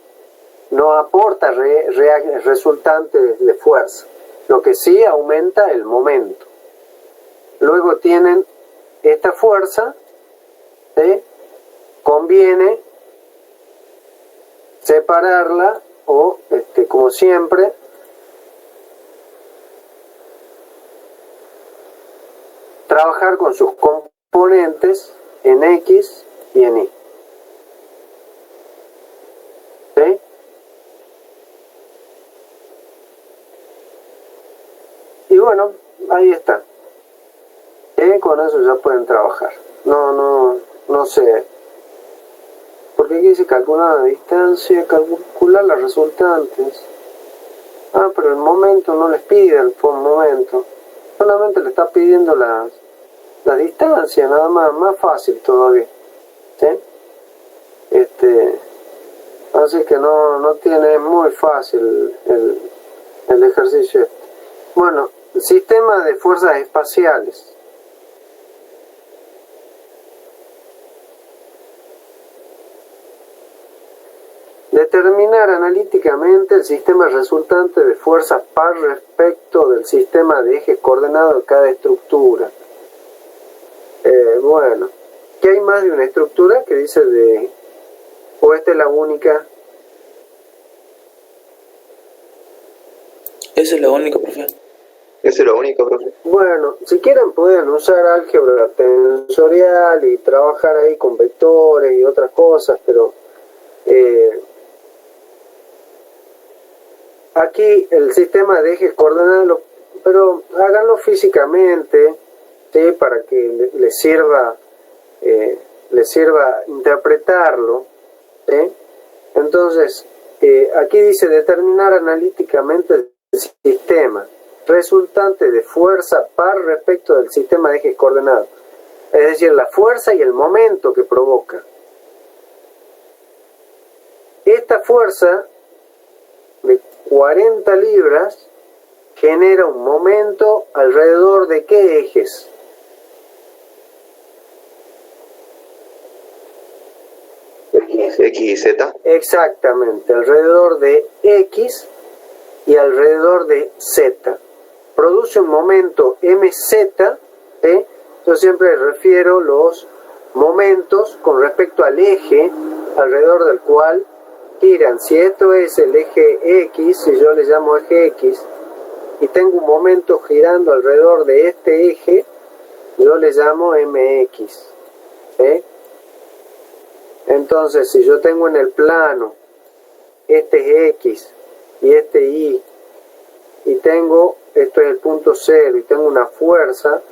no aporta resultantes de fuerza, lo que sí aumenta el momento. Luego tienen esta fuerza, ¿sí? Conviene separarla o, como siempre, trabajar con sus componentes en X y en Y. ¿Sí? Y bueno, ahí está. Con eso ya pueden trabajar. No sé. Porque aquí dice calcular la distancia, calcular las resultantes. Ah, pero el momento no les pide el momento. Solamente le está pidiendo la distancia, nada más fácil todavía. ¿Sí? Así que no tiene, es muy fácil el ejercicio este. Bueno, sistema de fuerzas espaciales. Determinar analíticamente el sistema resultante de fuerzas par respecto del sistema de ejes coordenados de cada estructura. Bueno, ¿qué hay más de una estructura que dice de... o esta es la única? Esa es la única, profe. Eso es lo único, profe. Bueno, si quieren pueden usar álgebra tensorial y trabajar ahí con vectores y otras cosas, pero aquí el sistema de ejes coordenados, pero háganlo físicamente, ¿sí? Para que les sirva interpretarlo, ¿sí? Entonces, aquí dice determinar analíticamente el sistema resultante de fuerza par respecto del sistema de ejes coordenados, es decir, la fuerza y el momento que provoca. Esta fuerza de 40 libras genera un momento alrededor de ¿qué ejes? X y Z. Exactamente, alrededor de X y alrededor de Z. Produce un momento mz, ¿sí? Yo siempre refiero los momentos con respecto al eje alrededor del cual giran. Si esto es el eje X, si yo le llamo eje X, y tengo un momento girando alrededor de este eje, yo le llamo mx. ¿Sí? Entonces, si yo tengo en el plano este es X y este Y, y tengo, esto es el punto cero, y tengo una fuerza,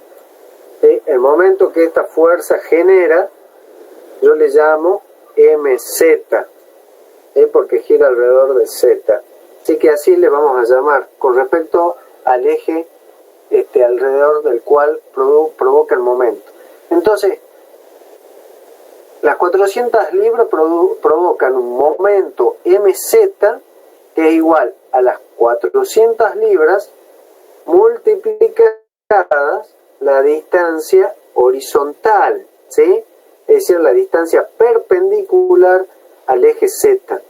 ¿sí? El momento que esta fuerza genera, yo le llamo mz, ¿sí? Porque gira alrededor de Z. Así que así le vamos a llamar, con respecto al eje alrededor del cual provoca el momento. Entonces, las 400 libras provocan un momento mz que es igual a las 400 libras multiplicadas la distancia horizontal, ¿sí? Es decir, la distancia perpendicular al eje Z.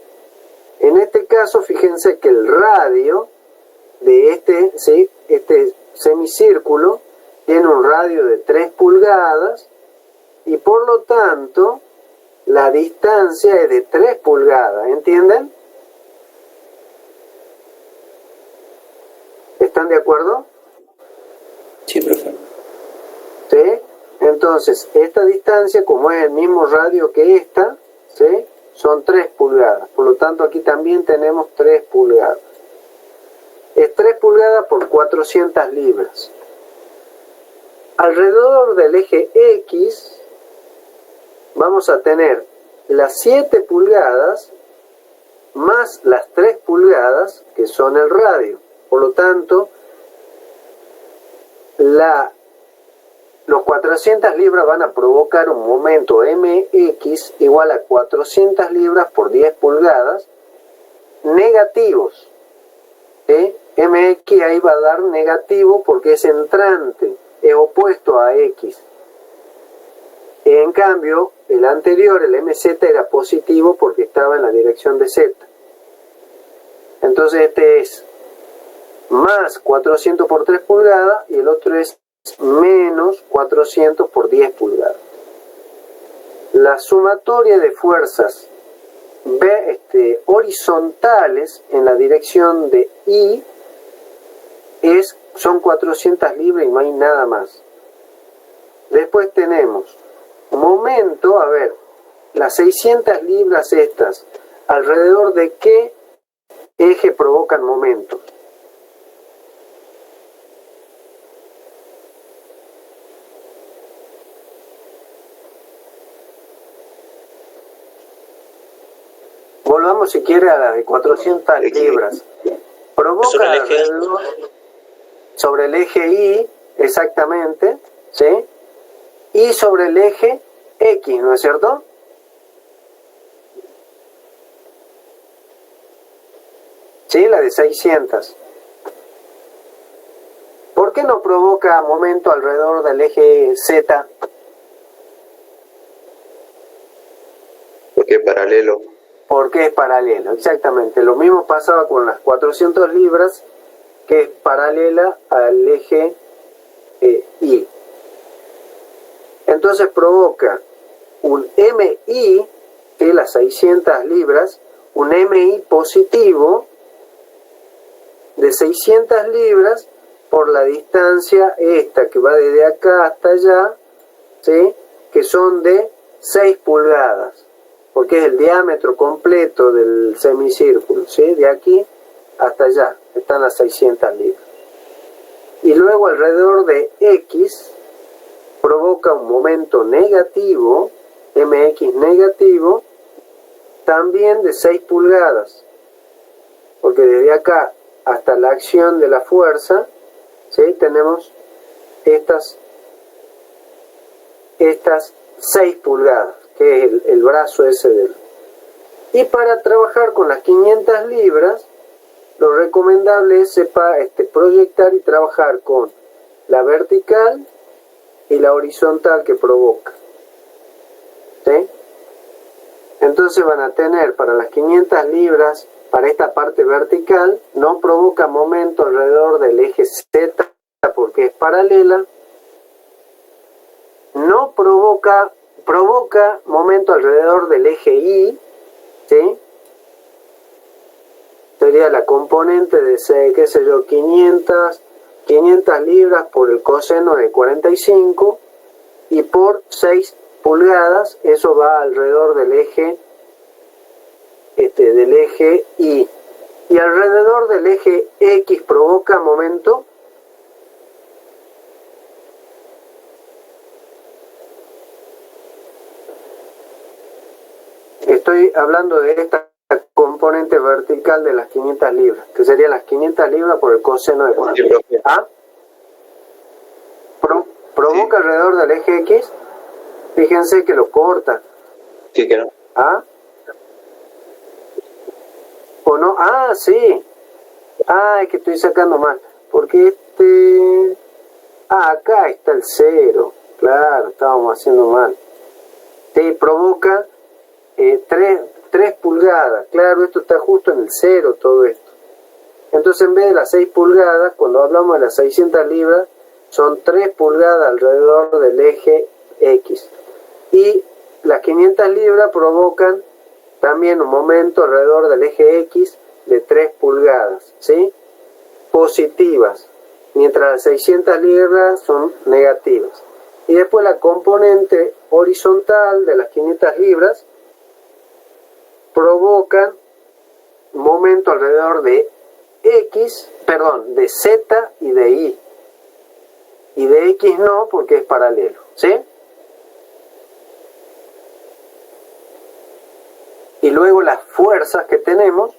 En este caso, fíjense que el radio de este semicírculo tiene un radio de 3 pulgadas y por lo tanto la distancia es de 3 pulgadas, ¿entienden? ¿Están de acuerdo? Sí, profe. ¿Sí? Entonces, esta distancia, como es el mismo radio que esta, ¿sí? Son 3 pulgadas. Por lo tanto, aquí también tenemos 3 pulgadas. Es 3 pulgadas por 400 libras. Alrededor del eje X vamos a tener las 7 pulgadas más las 3 pulgadas que son el radio. Por lo tanto, los 400 libras van a provocar un momento mx igual a 400 libras por 10 pulgadas negativos. Mx ahí va a dar negativo porque es entrante, es opuesto a x. En cambio, el anterior, el mz, era positivo porque estaba en la dirección de z. Entonces este es más 400 por 3 pulgadas y el otro es menos 400 por 10 pulgadas. La sumatoria de fuerzas horizontales en la dirección de I son 400 libras y no hay nada más. Después tenemos momento, a ver, las 600 libras estas, ¿alrededor de qué eje provocan momentos? Volvamos si quiere a la de 400 libras. Provoca sobre el eje alrededor, sobre el eje Y, exactamente, ¿sí? Y sobre el eje X, ¿no es cierto? Sí, la de 600. ¿Por qué no provoca momento alrededor del eje Z? Porque es paralelo. Porque es paralelo, exactamente. Lo mismo pasaba con las 400 libras, que es paralela al eje Y. Entonces provoca un MI, que es las 600 libras, un MI positivo de 600 libras por la distancia esta que va desde acá hasta allá, ¿sí? Que son de 6 pulgadas, porque es el diámetro completo del semicírculo, ¿sí? De aquí hasta allá están las 600 libras. Y luego alrededor de X provoca un momento negativo, MX negativo, también de 6 pulgadas, porque desde acá hasta la acción de la fuerza, ¿sí? Tenemos estas 6 pulgadas, que es el brazo ese del. Y para trabajar con las 500 libras, lo recomendable es proyectar y trabajar con la vertical y la horizontal que provoca, ¿sí? Entonces van a tener para las 500 libras, para esta parte vertical, no provoca momento alrededor del eje Z porque es paralela, no provoca momento alrededor del eje Y, ¿sí? Sería la componente de, qué sé yo, 500 libras por el coseno de 45 y por 6 pulgadas, eso va alrededor del eje Y. Y alrededor del eje X provoca momento. Estoy hablando de esta componente vertical de las 500 libras, que serían las 500 libras por el coseno de 45. ¿Ah? Provoca alrededor del eje X. Fíjense que lo corta. Sí, que no. ¿Ah? ¿O no? Ah, sí. Ah, es que estoy sacando mal. Porque acá está el 0. Claro, estábamos haciendo mal. Sí, provoca 3 pulgadas. Claro, esto está justo en el 0, todo esto. Entonces, en vez de las 6 pulgadas, cuando hablamos de las 600 libras, son 3 pulgadas alrededor del eje X. Y las 500 libras provocan también un momento alrededor del eje X de 3 pulgadas, ¿sí? Positivas, mientras las 600 libras son negativas. Y después la componente horizontal de las 500 libras provocan un momento alrededor de de Z y de Y. Y de X no, porque es paralelo, ¿sí? Y luego las fuerzas que tenemos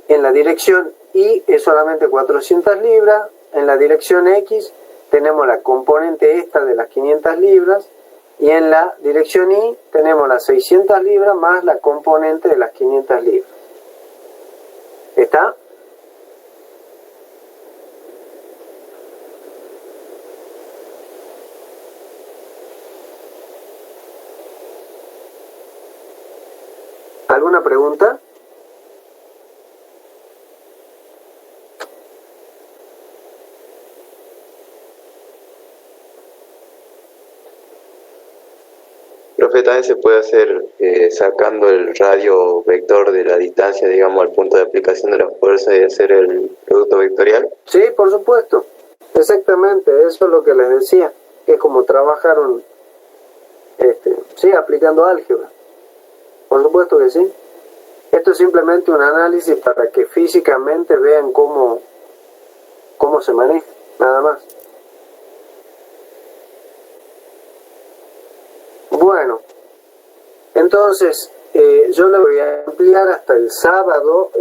en la dirección Y es solamente 400 libras, en la dirección X tenemos la componente esta de las 500 libras y en la dirección Y tenemos las 600 libras más la componente de las 500 libras. ¿Está? ¿Alguna pregunta? Profe, también se puede hacer sacando el radio vector de la distancia, digamos, al punto de aplicación de la fuerza y hacer el producto vectorial. Sí, por supuesto. Exactamente, eso es lo que les decía. Es como trabajaron, sí, aplicando álgebra. Por supuesto que sí. Esto es simplemente un análisis para que físicamente vean cómo se maneja, nada más. Bueno, entonces yo le voy a ampliar hasta el sábado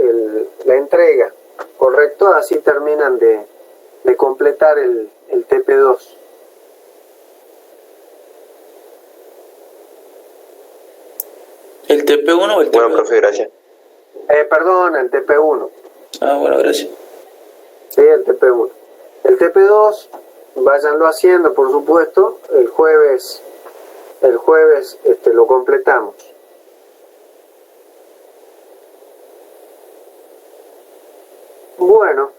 la entrega, ¿correcto? Así terminan de completar el TP2. ¿El TP1 o el TP2? Bueno, profe, gracias. Perdón, el TP1. Ah, bueno, gracias. Sí, el TP1. El TP2, váyanlo haciendo, por supuesto. El jueves lo completamos. Bueno,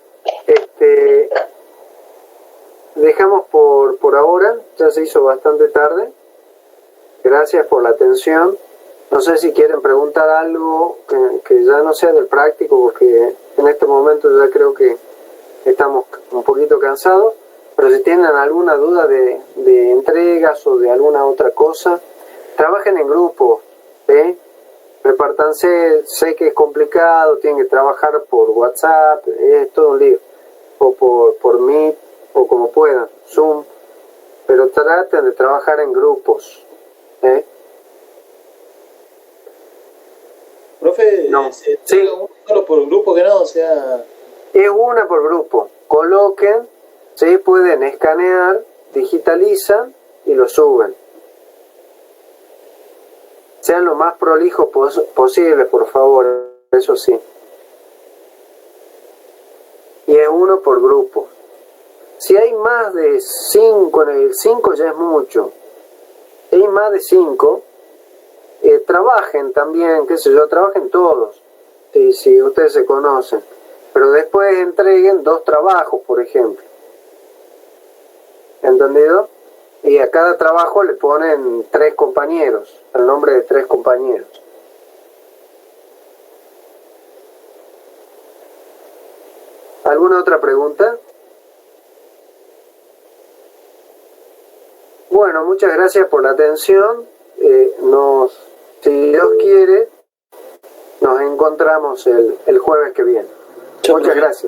dejamos por ahora. Ya se hizo bastante tarde. Gracias por la atención. No sé si quieren preguntar algo que ya no sea del práctico, porque en este momento ya creo que estamos un poquito cansados, pero si tienen alguna duda de entregas o de alguna otra cosa, trabajen en grupo, ¿sí? Repártanse, sé que es complicado, tienen que trabajar por WhatsApp, es todo un lío, o por Meet, o como puedan, Zoom, pero traten de trabajar en grupos, ¿sí? Profe, No. ¿se Sí. entrega uno solo por grupo que no? O sea, Es una por grupo. Coloquen, ¿sí? Pueden escanear, digitalizan y lo suben. Sean lo más prolijos posible, por favor, eso sí. Y es uno por grupo. Si hay más de 5, en el 5 ya es mucho. Si hay más de 5, trabajen también, qué sé yo, trabajen todos. Si ustedes se conocen. Pero después entreguen 2 trabajos, por ejemplo. ¿Entendido? Y a cada trabajo le ponen 3 compañeros, el nombre de 3 compañeros. ¿Alguna otra pregunta? Bueno, muchas gracias por la atención. Si Dios quiere, nos encontramos el jueves que viene. Chao, Muchas profe. gracias.